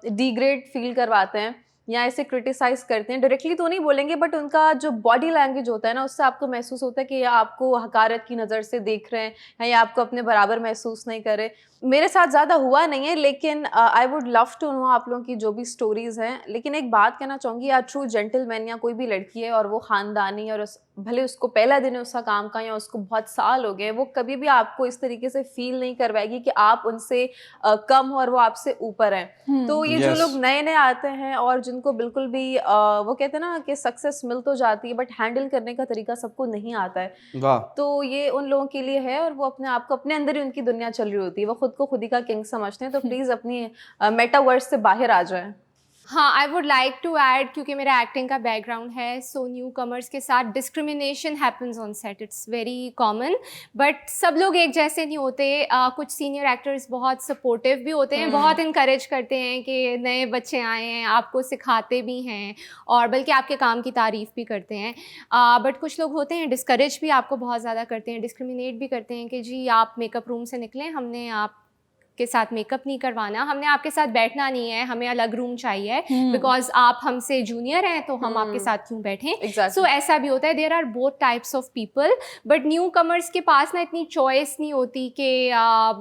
डिग्रेड फील करवाते हैं या ऐसे क्रिटिसाइज करते हैं। डायरेक्टली तो नहीं बोलेंगे, बट उनका जो बॉडी लैंग्वेज होता है ना, उससे आपको महसूस होता है कि ये आपको हकारत की नज़र से देख रहे हैं या ये आपको अपने बराबर महसूस नहीं कर रहे। मेरे साथ ज़्यादा हुआ नहीं है, लेकिन I would love to know आप लोगों की जो भी स्टोरीज़ हैं। लेकिन एक बात कहना चाहूँगी, या ट्रू जेंटलमैन या कोई भी लड़की है और वो ख़ानदानी और भले उसको पहला दिन है उसका काम का या उसको बहुत साल हो गए, वो कभी भी आपको इस तरीके से फील नहीं करवाएगी कि आप उनसे कम हो और वो आपसे ऊपर हैं। तो ये जो Yes. लोग नए नए आते हैं और जिनको बिल्कुल भी वो कहते हैं ना कि सक्सेस मिल तो जाती है बट हैंडल करने का तरीका सबको नहीं आता है, वाह, तो ये उन लोगों के लिए है। और वो अपने आप को अपने अंदर ही उनकी दुनिया चल रही होती है, वो खुद को खुद ही का किंग समझते हैं। तो प्लीज अपनी मेटावर्स से बाहर आ जाएं। हाँ, I would like to add, क्योंकि मेरा एक्टिंग का बैकग्राउंड है, सो न्यू कमर्स के साथ discrimination happens on set, it's very common, but सब लोग एक जैसे नहीं होते। कुछ सीनियर एक्टर्स बहुत सपोर्टिव भी होते हैं, बहुत इनकरेज करते हैं कि नए बच्चे आए हैं, आपको सिखाते भी हैं और बल्कि आपके काम की तारीफ़ भी करते हैं। बट कुछ लोग होते हैं डिस्करेज भी आपको बहुत ज़्यादा करते हैं, डिस्क्रिमिनेट भी करते हैं कि जी आप मेकअप रूम से निकलें, हमने आप के साथ मेकअप नहीं करवाना, हमने आपके साथ बैठना नहीं है, हमें अलग रूम चाहिए बिकॉज आप हमसे जूनियर हैं तो हम आपके साथ क्यों बैठें। सो ऐसा भी होता है। There are both types of people, but newcomers के पास ना इतनी चॉइस नहीं होती कि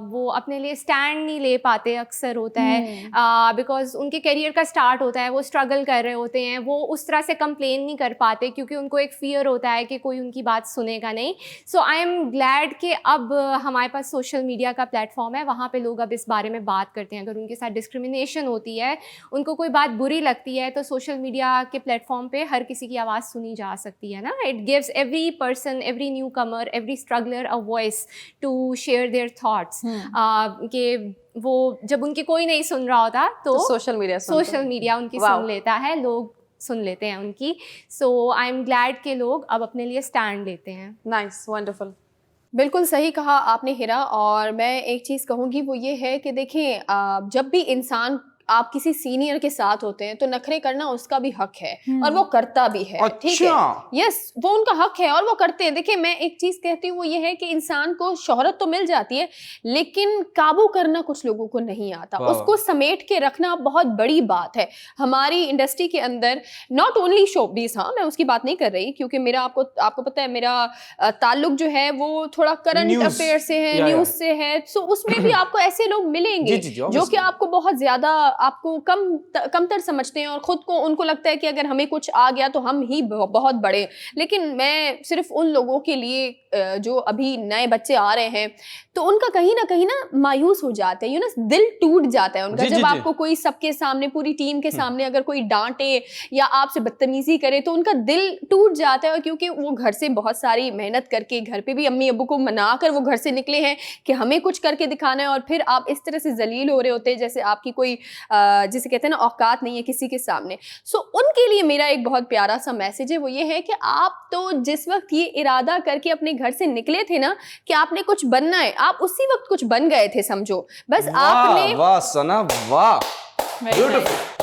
वो अपने लिए स्टैंड नहीं ले पाते, अक्सर होता है बिकॉज उनके करियर का स्टार्ट होता है, वो स्ट्रगल कर रहे होते हैं, वो उस तरह से कंप्लेन नहीं कर पाते क्योंकि उनको एक फियर होता है कि कोई उनकी बात सुनेगा नहीं। सो आई एम ग्लैड कि अब हमारे पास सोशल मीडिया का प्लेटफॉर्म है, वहाँ पे लोग अब इस बारे में बात करते हैं। अगर उनके साथ डिस्क्रिमिनेशन होती है, उनको कोई बात बुरी लगती है, तो सोशल मीडिया के प्लेटफॉर्म पे हर किसी की आवाज़ सुनी जा सकती है ना। It gives every person, every newcomer, every struggler a voice to share their thoughts. कि वो जब उनकी कोई नहीं सुन रहा होता तो सोशल मीडिया उनकी सुन लेता है, लोग सुन लेते हैं उनकी। सो आई एम ग्लैड के लोग अब अपने लिए स्टैंड लेते हैं। Nice, wonderful. बिल्कुल सही कहा आपने हिरा। और मैं एक चीज़ कहूँगी वो ये है कि देखें, जब भी इंसान आप किसी सीनियर के साथ होते हैं तो नखरे करना उसका भी हक है और वो करता भी है। ठीक है, यस, वो उनका हक है और वो करते हैं। देखिए मैं एक चीज कहती हूँ वो ये है कि इंसान को शोहरत तो मिल जाती है लेकिन काबू करना कुछ लोगों को नहीं आता, उसको समेट के रखना बहुत बड़ी बात है। हमारी इंडस्ट्री के अंदर नॉट ओनली शोबिज, हाँ मैं उसकी बात नहीं कर रही क्योंकि मेरा आपको पता है मेरा ताल्लुक जो है वो थोड़ा करंट अफेयर से है, न्यूज से है। सो उसमें भी आपको ऐसे लोग मिलेंगे जो कि आपको बहुत ज्यादा आपको कमतर समझते हैं और खुद को उनको लगता है कि अगर हमें कुछ आ गया तो हम ही बहुत बड़े। लेकिन मैं सिर्फ उन लोगों के लिए जो अभी नए बच्चे आ रहे हैं तो उनका कहीं ना मायूस हो जाते हैं, दिल टूट जाता है उनका जब आपको कोई सबके सामने, पूरी टीम के सामने अगर कोई डांटे या आपसे बदतमीजी करे तो उनका दिल टूट जाता है। क्योंकि वो घर से बहुत सारी मेहनत करके, घर पे भी अम्मी अब्बू को मनाकर वो घर से निकले हैं कि हमें कुछ करके दिखाना है, और फिर आप इस तरह से जलील हो रहे होते हैं जैसे आपकी कोई जिसे कहते हैं ना औकात नहीं है किसी के सामने। सो उनके लिए मेरा एक बहुत प्यारा सा मैसेज है, वो ये है कि आप तो जिस वक्त ये इरादा करके अपने घर से निकले थे ना कि आपने कुछ बनना है, आप उसी वक्त कुछ बन गए थे समझो। बस आपने वाह सना, वाह,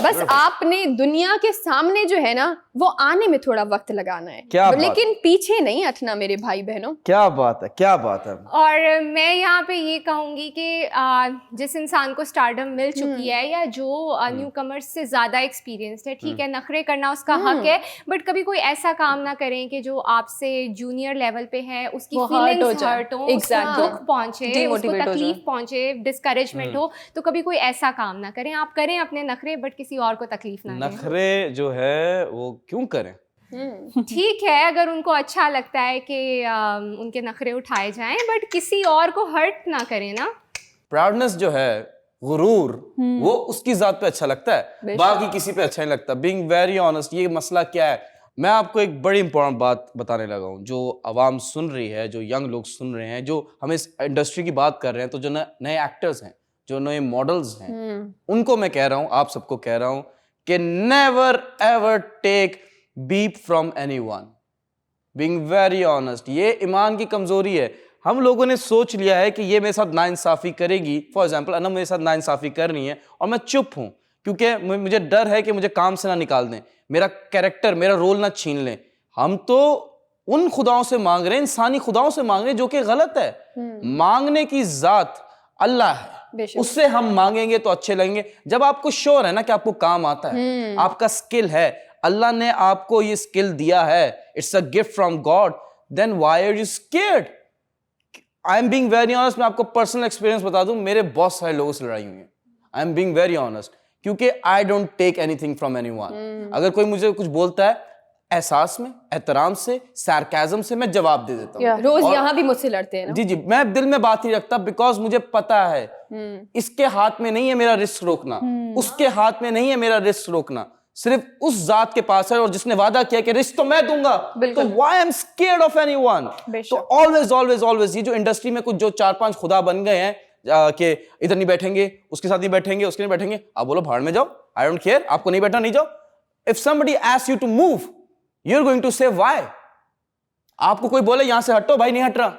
बस आपने दुनिया के सामने जो है ना वो आने में थोड़ा वक्त लगाना है, लेकिन पीछे नहीं हटना मेरे भाई बहनों। क्या बात है, क्या बात है। और मैं यहाँ पे ये कहूँगी कि जिस इंसान को स्टारडम मिल चुकी है या जो न्यू कमर्स से ज़्यादा एक्सपीरियंस्ड है, ठीक है नखरे करना उसका हक है, बट कभी कोई ऐसा काम ना करें कि जो आपसे जूनियर लेवल पे है उसकी फीलिंग्स हर्ट हो, दुख पहुँचे, उसको तकलीफ पहुँचे, डिस्करेजमेंट हो, तो कभी कोई ऐसा काम ना करें। आप करें अपने नखरे, बट किसी और को तकलीफ ना दें। नखरे जो है वो क्यों करें? ठीक है अगर उनको अच्छा लगता है कि उनके नखरे उठाए जाएं, बट किसी और को हर्ट ना करें ना। प्राउडनेस जो है, गुरूर, वो उसकी जात पे अच्छा लगता है, बाकी किसी पे अच्छा नहीं लगता। बीइंग वेरी ऑनेस्ट, ये मसला क्या है, मैं आपको एक बड़ी इंपॉर्टेंट बात बताने लगा हूँ। जो आवाम सुन रही है, जो यंग लोग सुन रहे हैं, जो हम इस इंडस्ट्री की बात कर रहे हैं, तो जो नए एक्टर्स हैं, जो नए मॉडल्स हैं, उनको मैं कह रहा हूँ, आप सबको कह रहा हूँ कि never ever take beep from anyone. Being very honest, ये ईमान की कमजोरी है। हम लोगों ने सोच लिया है कि ये मेरे साथ नाइंसाफी करेगी। फॉर एग्जाम्पल अनम मेरे साथ नाइंसाफी कर रही है और मैं चुप हूँ क्योंकि मुझे डर है कि मुझे काम से ना निकाल दें, मेरा कैरेक्टर, मेरा रोल ना छीन लें। हम तो उन खुदाओं से मांग रहे हैं, इंसानी खुदाओं से मांग रहे हैं, जो कि गलत है। मांगने की जात अल्लाह है, उससे हम मांगेंगे तो अच्छे लगेंगे। जब आपको श्योर है ना कि आपको काम आता है, आपका स्किल है, अल्लाह ने आपको ये स्किल दिया है, it's a gift from God, then why are you scared? I am being very honest, मैं आपको पर्सनल एक्सपीरियंस बता दूं, मेरे बहुत सारे लोगों से लड़ाई हुई है। I am being very honest, क्योंकि I don't take anything from anyone. अगर कोई मुझे कुछ बोलता है, एहसास में, एहतराम से, सार्केज़म से मैं जवाब दे देता हूँ। रोज यहाँ भी मुझसे लड़ते हैं ना। जी जी, मैं दिल में बात नहीं रखता, बिकॉज मुझे पता है इसके हाथ में नहीं है मेरा रिस्क रोकना, उसके हाथ में नहीं है मेरा रिस्क रोकना, सिर्फ उस जात के पास है और जिसने वादा किया कि रिस्क तो मैं दूंगा। तो why I am scared of anyone? तो ऑलवेज ऑलवेज ऑलवेज ये जो इंडस्ट्री में कुछ जो 4-5 खुदा बन गए हैं कि इधर नहीं बैठेंगे, उसके साथ नहीं बैठेंगे, उसके नहीं बैठेंगे, आप बोलो भाड़ में जाओ, आई डोंट केयर, आपको नहीं बैठना नहीं जाओ। If somebody asks you to move, you are going to say why. आपको कोई बोले यहां से हटो, भाई नहीं हट रहा,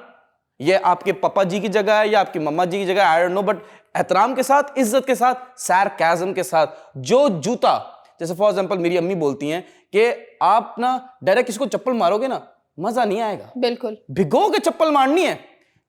ये आपके पापा जी की जगह है या आपकी मम्मा जी की जगह है, आई डोंट नो, बट एहतराम के साथ, इज्जत के साथ, सार्केज़म के साथ, जो जूता, जैसे फॉर एग्जांपल मेरी अम्मी बोलती हैं कि आप ना डायरेक्ट किसी को चप्पल मारोगे ना मजा नहीं आएगा, बिल्कुल भिगो के चप्पल मारनी है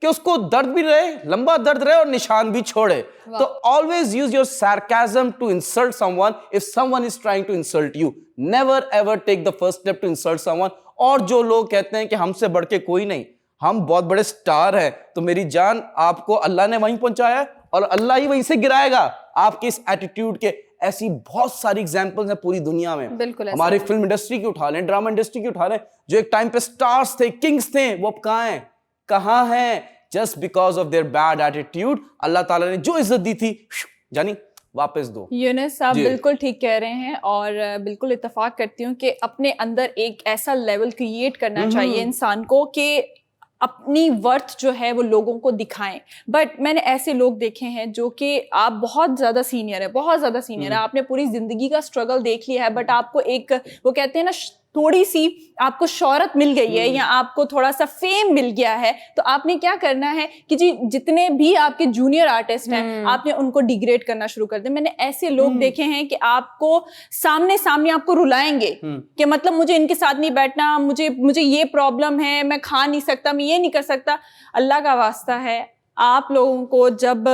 कि उसको दर्द भी रहे, लंबा दर्द रहे और निशान भी छोड़े। तो always use your sarcasm to insult someone if someone is trying to insult you. Never ever take the first step to insult someone. और जो लोग कहते हैं कि हमसे बढ़ के कोई नहीं, हम बहुत बड़े स्टार हैं, तो मेरी जान आपको अल्लाह ने वहीं पहुंचाया है और अल्लाह ही वहीं से गिराएगा आपके इस एटीट्यूड के। ऐसी बहुत सारी एग्जांपल्स हैं पूरी दुनिया में। बिल्कुल हमारी फिल्म इंडस्ट्री की उठा लें, ड्रामा इंडस्ट्री की उठा लें, जो एक टाइम पे स्टार्स थे, किंग्स थे, वो अब कहाँ हैं? कहाँ हैं? Just because of their bad attitude Allah Taala ने जो इज्जत दी थी जानी वापस दो। यूनुस आप बिल्कुल ठीक कह रहे हैं और बिल्कुल इत्तेफाक करती हूँ कि अपने अंदर एक ऐसा लेवल क्रिएट करना चाहिए इंसान को कि अपनी वर्थ जो है वो लोगों को दिखाएं। बट मैंने ऐसे लोग देखे हैं जो कि आप बहुत ज़्यादा सीनियर है, बहुत ज़्यादा सीनियर है, आपने पूरी ज़िंदगी का स्ट्रगल देख लिया है, बट आपको एक वो कहते हैं ना थोड़ी सी आपको शोहरत मिल गई है या आपको थोड़ा सा फेम मिल गया है, तो आपने क्या करना है कि जी जितने भी आपके जूनियर आर्टिस्ट हैं आपने उनको डिग्रेड करना शुरू कर दिया। मैंने ऐसे लोग देखे हैं कि आपको सामने सामने आपको रुलाएंगे कि मतलब मुझे इनके साथ नहीं बैठना, मुझे ये प्रॉब्लम है, मैं खा नहीं सकता, मैं ये नहीं कर सकता। अल्लाह का वास्ता है, आप लोगों को जब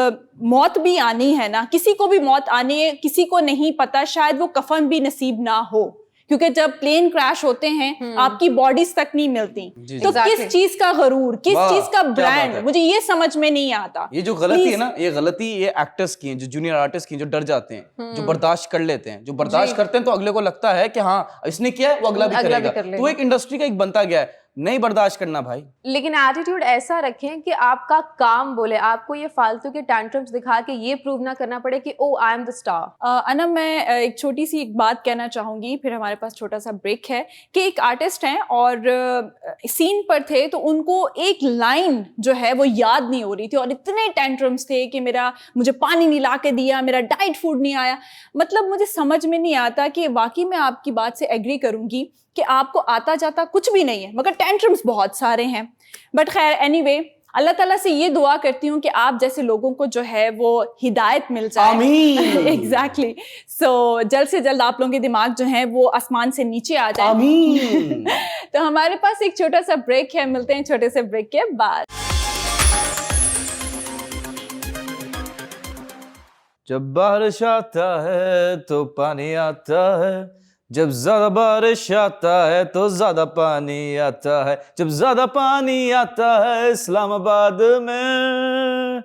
मौत भी आनी है ना, किसी को भी मौत आनी है, किसी को नहीं पता, शायद वो कफन भी नसीब ना हो, क्योंकि जब प्लेन क्रैश होते हैं आपकी बॉडीज तक नहीं मिलती। तो किस चीज का गरूर, किस चीज का ब्रांड, मुझे ये समझ में नहीं आता। ये जो गलती है ना, ये गलती ये एक्टर्स की है, जो जूनियर आर्टिस्ट की, जो डर जाते हैं, जो बर्दाश्त कर लेते हैं, जो बर्दाश्त करते हैं तो अगले को लगता है कि हाँ इसने किया है वो अगला भी करेगा। तो एक इंडस्ट्री का एक बनता गया है, नहीं बर्दाश्त करना भाई। लेकिन एटीट्यूड ऐसा रखें कि आपका काम बोले, आपको ये फालतू के टैंट्रम्स दिखा के ये प्रूव ना करना पड़े कि oh I am the star. Anam मैं एक छोटी सी एक बात कहना चाहूँगी, फिर हमारे पास छोटा सा ब्रेक है, कि एक आर्टिस्ट हैं और सीन पर थे तो उनको एक लाइन जो है वो याद नहीं हो रही थी और इतने टैंट्रम्स थे कि मुझे पानी नहीं ला के दिया, मेरा डाइट फूड नहीं आया। मतलब मुझे समझ में नहीं आता कि वाकई मैं आपकी बात से एग्री करूँगी कि आपको आता जाता कुछ भी नहीं है मगर टेंट्रम्स बहुत सारे हैं। बट खैर एनीवे, अल्लाह ताला से ये दुआ करती हूँ कि आप जैसे लोगों को जो है वो हिदायत मिल जाए। आमीन। एग्जैक्टली। सो जल्द से जल्द आप लोगों के दिमाग जो है वो आसमान से नीचे आ जाए। आमीन। तो हमारे पास एक छोटा सा ब्रेक है, मिलते हैं छोटे से ब्रेक के बाद। जब बारिश आता है तो पानी आता है, जब ज्यादा बारिश आता है तो ज्यादा पानी आता है, जब ज्यादा पानी आता है इस्लामाबाद में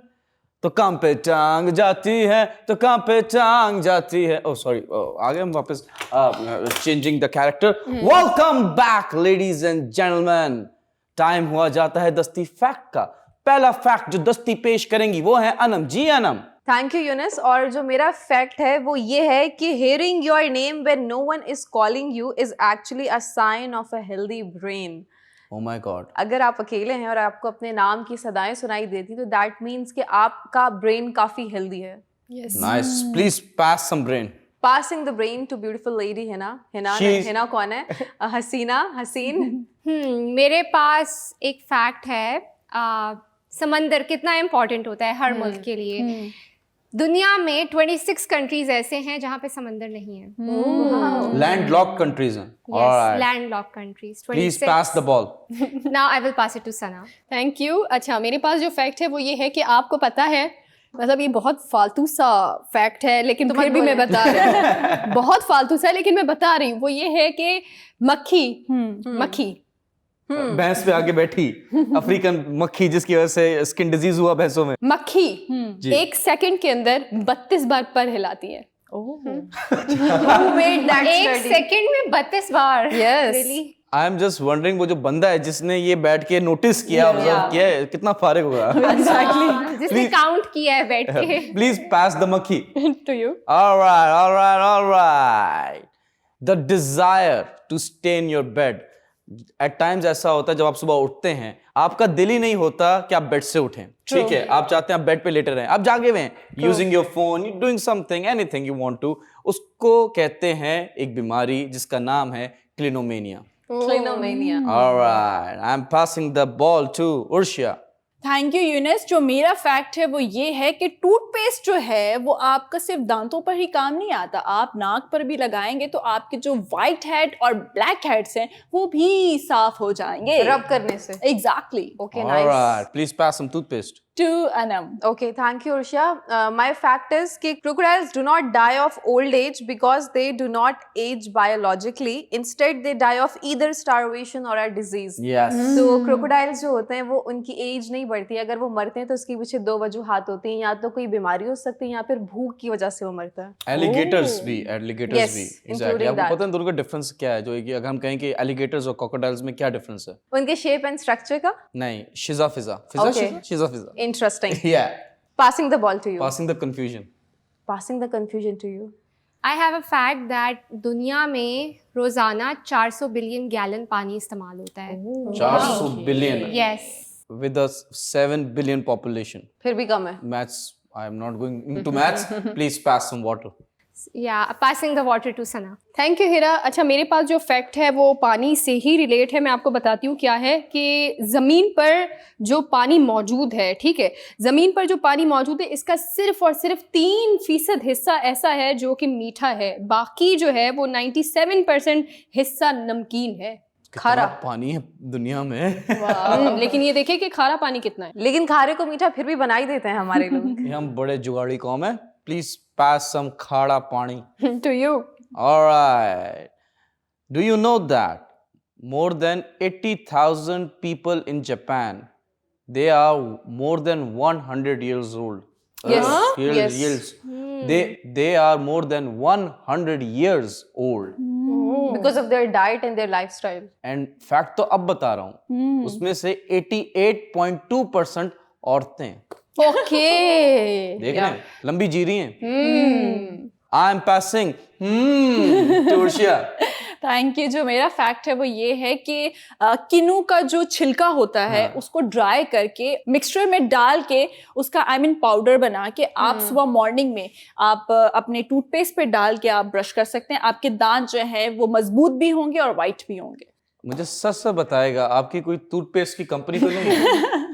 तो काम पे टांग जाती है, तो काम पे टांग जाती है। ओह सॉरी, आगे हम वापस changing the character. Welcome back ladies and gentleman. Time हुआ जाता है दस्ती फैक्ट का। पहला फैक्ट जो दस्ती पेश करेंगी वो है अनम। जी अनम। Thank you Yunus. और जो मेरा फैक्ट है वो ये है कि hearing your name when no one is calling you is actually a sign of a healthy brain. Oh my God. अगर आप अकेले हैं और आपको अपने नाम की सदाएं सुनाई देती तो दैट मीन्स कि आपका ब्रेन काफी हेल्दी है। Yes. Nice. Please pass some brain. Passing the brain to beautiful lady Hina कौन है? हसीन। मेरे पास एक फैक्ट है, समंदर कितना इम्पोर्टेंट होता है हर मुल्क के लिए। दुनिया में 26 कंट्रीज ऐसे हैं जहाँ पे समंदर नहीं है। Landlocked countries हैं। Yes, Alright. landlocked countries. 26. Please pass the ball. Now I will pass it to Sana. Thank you. अच्छा, मेरे पास जो फैक्ट है वो ये है कि आपको पता है, मतलब ये बहुत फालतू सा फैक्ट है लेकिन फिर भी मैं बता रही हूँ। बहुत फालतू सा है लेकिन मैं बता रही हूँ। वो ये है कि मक्खी भैंस पे आके बैठी अफ्रीकन मक्खी, जिसकी वजह से स्किन डिजीज हुआ भैंसों में। मक्खी 1 सेकंड के अंदर 32 बार पर हिलाती है। Who made that एक study? सेकंड में 32 बार। Yes. Really? I am just wondering वो जो बंदा है जिसने ये बैठ के नोटिस किया, ऑब्जर्व किया है, कितना फारिग होगा। जिसने काउंट किया है बैठ के। प्लीज पास द मक्खी। To you. All right, all right, all right. The desire to stay in your bed. At times ऐसा होता है जब आप सुबह उठते हैं, आपका दिल ही नहीं होता कि आप बेड से उठें, ठीक है, आप चाहते हैं आप बेड पे लेटे रहें, आप जागे हुए हैं, using your phone, you doing something, anything you want to, उसको कहते हैं एक बीमारी जिसका नाम है clinomania. Clinomania. All right, I'm passing the ball to Urshia. Thank you Younis. जो मेरा फैक्ट है वो ये है कि टूथपेस्ट जो है वो आपका सिर्फ दांतों पर ही काम नहीं आता, आप नाक पर भी लगाएंगे तो आपके जो वाइट हेड और ब्लैक हेड्स हैं वो भी साफ हो जाएंगे रब करने से। Exactly. Okay, All nice. right, please pass some toothpaste. To Anam. Okay, thank you, Ursha. My fact is कि crocodiles do not die of old age because they do not age biologically. Instead, they die of either starvation or a disease. Yes. तो crocodiles जो होते हैं वो उनकी as नहीं बढ़ती है, अगर वो मरते हैं तो उसके पीछे दो वजूहात होती हैं, या तो कोई बीमारी हो सकती है या फिर भूख की वजह से वो मरता है। एलिगेटर्स भी, एलिगेटर्स Yes, भी, including एग्जैक्टली। आपको that. पता है दोनों का डिफरेंस क्या है? जो एक अगर हम कहें कि एलिगेटर्स और क्रोकोडाइल्स में क्या डिफरेंस है? उनके शेप एंड स्ट्रक्चर का। नहीं, शिजा फिजा, फिजा Okay. शिजा Fiza. Interesting. Yeah, Passing the ball to you. passing the confusion. Passing the confusion to you. I have a fact that दुनिया में रोजाना 400 बिलियन गैलन पानी इस्तेमाल होता है। 400 billion Yes. with a 7 billion population. फिर भी कम है। Maths, I am not going into maths. Please pass some water. Yeah, passing the water to Sana. Thank you Heera. अच्छा, मेरे पास जो फैक्ट है वो पानी से ही रिलेट है, मैं आपको बताती हूँ क्या है कि ज़मीन पर जो पानी मौजूद है, ठीक है, ज़मीन पर जो पानी मौजूद है इसका सिर्फ और सिर्फ 3% हिस्सा ऐसा है जो कि मीठा है, बाकी जो है वो 97% हिस्सा नमकीन है। खारा पानी है दुनिया में। लेकिन ये देखिए कि खारा पानी कितना है। लेकिन खारे को मीठा फिर भी बना ही देते हैं हमारे लोग। ये हम बड़े जुगाड़ी कौम है। Please pass some khara pani. To you. All right. Do you know that more than 80,000 people in Japan, they are more than 100 years old? Yes. Years, years. They are more than 100 years old. Because of their diet and their lifestyle. And fact तो अब बता रहा हूँ, उसमें से 88.2% औरतें। Okay. देख रहे हैं, लंबी जी रही हैं। I am passing to Urshia. Thank you. जो मेरा फैक्ट है वो ये है कि किनू का जो छिलका होता है उसको ड्राई करके मिक्सचर में डाल के उसका पाउडर बना के आप सुबह मॉर्निंग में आप अपने टूथपेस्ट पे डाल के आप ब्रश कर सकते हैं। आपके दांत जो है वो मजबूत भी होंगे और वाइट भी होंगे। मुझे सच बताएगा, आपकी कोई टूथपेस्ट की कंपनी तो नहीं है?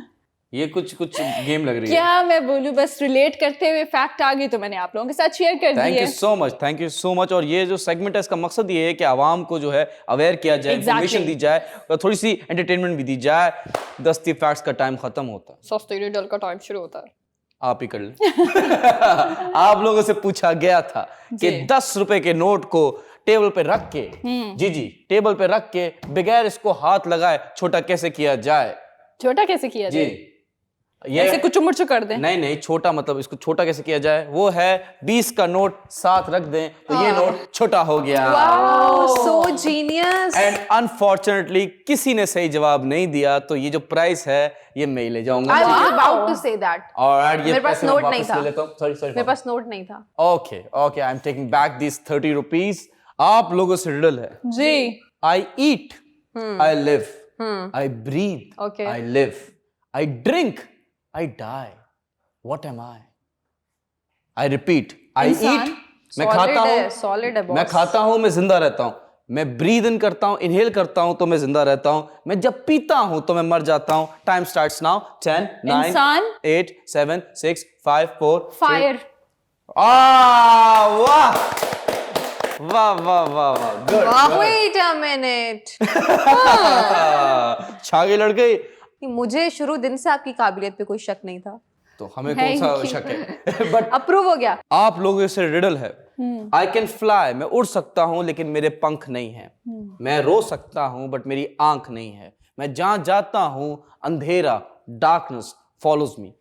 ये कुछ गेम लग रही है। क्या मैं बोलूं, बस रिलेट करते हुए फैक्ट आ गई तो मैंने आप लोगों के साथ शेयर कर दिया। Thank you so much, thank you so much. और ये जो सेगमेंट है इसका मकसद ये है कि आवाम को जो है अवेयर किया जाए, इन्फॉर्मेशन दी जाए और थोड़ी सी एंटरटेनमेंट भी दी जाए। दस्ती फैक्ट्स का टाइम खत्म होता है, सस्ते रिडल का टाइम शुरू होता है। आप ही कर लें। आप लोगों से पूछा गया था कि 10 रुपए के नोट को टेबल पे रख के, जी टेबल पे रख के बगैर इसको हाथ लगाए छोटा कैसे किया जाए। छोटा कैसे किया जाए? जी, ये ऐसे कुछ मुर्चो कर दें। नहीं, छोटा मतलब इसको छोटा कैसे किया जाए, वो है 20 का नोट साथ रख दें तो ये नोट छोटा हो गया। So genius. एंड अनफॉर्चुनेटली किसी ने सही जवाब नहीं दिया, तो ये जो प्राइस है ये मैं ही ले जाऊंगा। I was about to say that. और ये मेरे पास पैसे मैं नोट नहीं वापस था। ले लेता हूं। सॉरी मेरे पास नोट नहीं था। Okay, I am taking back this 30 rupees. आप लोगों से रिडल है। जी। I eat, I live, I breathe, Okay. I live, I drink, I die. What am I? I repeat. I eat. मैं खाता हूँ। Solid है boss. मैं खाता हूँ, मैं जिंदा रहता हूँ। मैं ब्रीद इन करता हूँ, इनहेल करता हूँ तो मैं जिंदा रहता हूँ। मैं जब पीता हूँ तो मैं मर जाता हूँ। Time starts now. 10, 9, इंसान। 8, 7, 6, 5, 4, Fire. वाह गुड। Wait a minute. छागे लड़ गई। मुझे शुरू दिन से आपकी काबिलियत पे कोई शक नहीं था। तो हमें कौन सा शक है? बट अप्रूव हो गया। आप लोगों से रिडल है। आई कैन फ्लाई, मैं उड़ सकता हूं लेकिन मेरे पंख नहीं है। मैं रो सकता हूं बट मेरी आंख नहीं है। मैं जहां जाता हूं अंधेरा, डार्कनेस फॉलोज मी।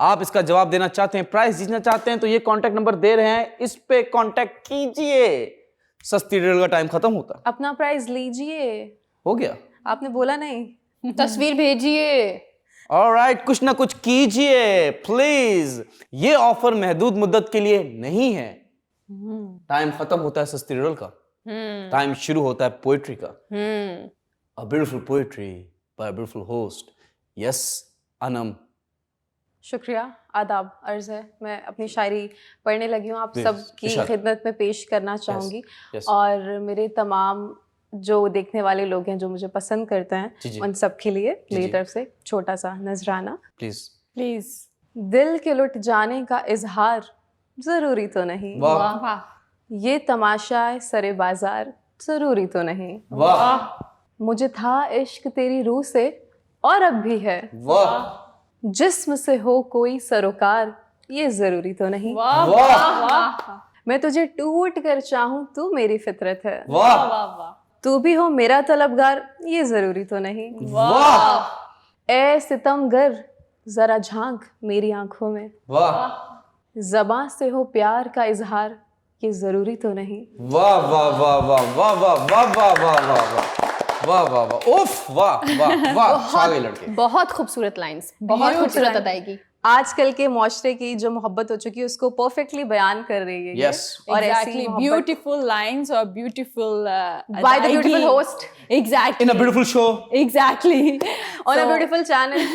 आप इसका जवाब देना चाहते हैं, प्राइस जीतना चाहते हैं, तो ये कांटेक्ट नंबर दे रहे हैं, इस पे कांटेक्ट कीजिए। सस्ती रिडल का टाइम खत्म होता है। अपना प्राइज लीजिए। हो गया? आपने बोला नहीं। तस्वीर भेजिए। ऑलराइट, कुछ ना कुछ कीजिए प्लीज। ये ऑफर महदूद मुद्दत के लिए नहीं है। टाइम खत्म होता है सस्ती रिडल का, टाइम शुरू होता है पोएट्री का। A beautiful poetry bye a beautiful host. Yes Anam. शुक्रिया, आदाब अर्ज है। मैं अपनी शायरी पढ़ने लगी हूँ, आप Please, सबकी इरशाद। खिदमत में पेश करना चाहूँगी। yes. और मेरे तमाम जो देखने वाले लोग हैं जो मुझे पसंद करते हैं, जी, जी। उन सब के लिए मेरी जी। तरफ से छोटा सा नजराना। प्लीज। प्लीज। दिल के लुट जाने का इजहार ज़रूरी तो नहीं, वाह वाह, ये तमाशा सरे बाजार ज़रूरी तो नहीं, वाह मुझे था इश्क तेरी रूह से और अब भी है, वाह जिस्म से हो कोई सरोकार ये ज़रूरी तो नहीं, वाह वाह वाह मैं तुझे टूट कर चाहूँ तू मेरी फितरत है, वाह वाह वाह तू भी हो मेरा तलबगार ये ज़रूरी तो नहीं, वाह ए सितमगर ज़रा झांक मेरी आंखों में, वाह ज़बां से हो प्यार का इजहार ये ज़रूरी तो नहीं, वाह वाह वाह वाह वाह वाह वाह वाह वाह वाह वाह वाह वाह उफ वाह वाह वाह छा गए लड़के। बहुत खूबसूरत लाइंस, बहुत खूबसूरत अदायगी। आजकल के मुआशरे की जो मोहब्बत हो चुकी है उसको परफेक्टली बयान कर रही है ये। Yes. और Exactly, ऐसी beautiful lines or beautiful by the beautiful host Exactly. In a beautiful show Exactly. on a beautiful channel.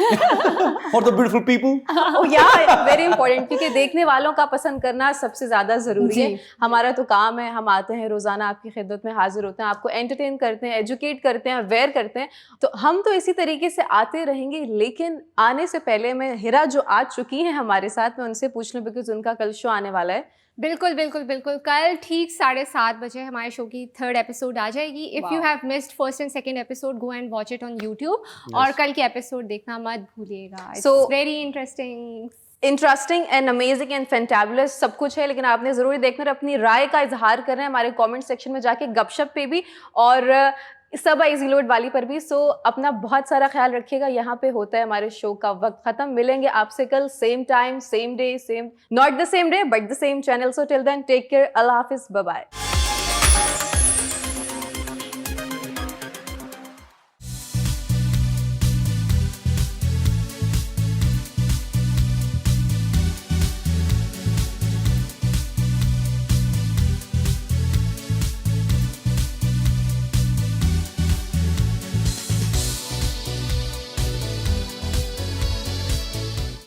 for the beautiful people. Oh yeah, very important, क्योंकि देखने वालों का पसंद करना सबसे ज्यादा जरूरी है। हमारा तो काम है, हम आते हैं रोजाना आपकी खिदमत में हाजिर होते हैं, आपको एंटरटेन करते हैं, एजुकेट करते हैं, अवेयर करते हैं, तो हम तो इसी तरीके से आते रहेंगे। लेकिन आने से पहले मैं हिरा जो आ चुकी हैं हमारे साथ, मैं उनसे पूछ लूं बिकॉज उनका कल शो आने वाला है। बिल्कुल बिल्कुल बिल्कुल, कल ठीक 7:30 बजे हमारे शो की 3rd एपिसोड आ जाएगी। If you have missed 1st and 2nd episode, go and watch it on YouTube. और कल की एपिसोड देखना मत भूलिएगा। So, very interesting and amazing and fantabulous सब कुछ है, लेकिन आपने ज़रूरी देखना और अपनी राय का इजहार करना है हमारे कमेंट सेक्शन में जाके, गपशप पे भी और सबा इजी लोड वाली पर भी। सो अपना बहुत सारा ख्याल रखिएगा। यहाँ पे होता है हमारे शो का वक्त खत्म। मिलेंगे आपसे कल same time same day, same not the same day but the same channel. So till then take care, अल्लाह हाफिज़, बाय बाय।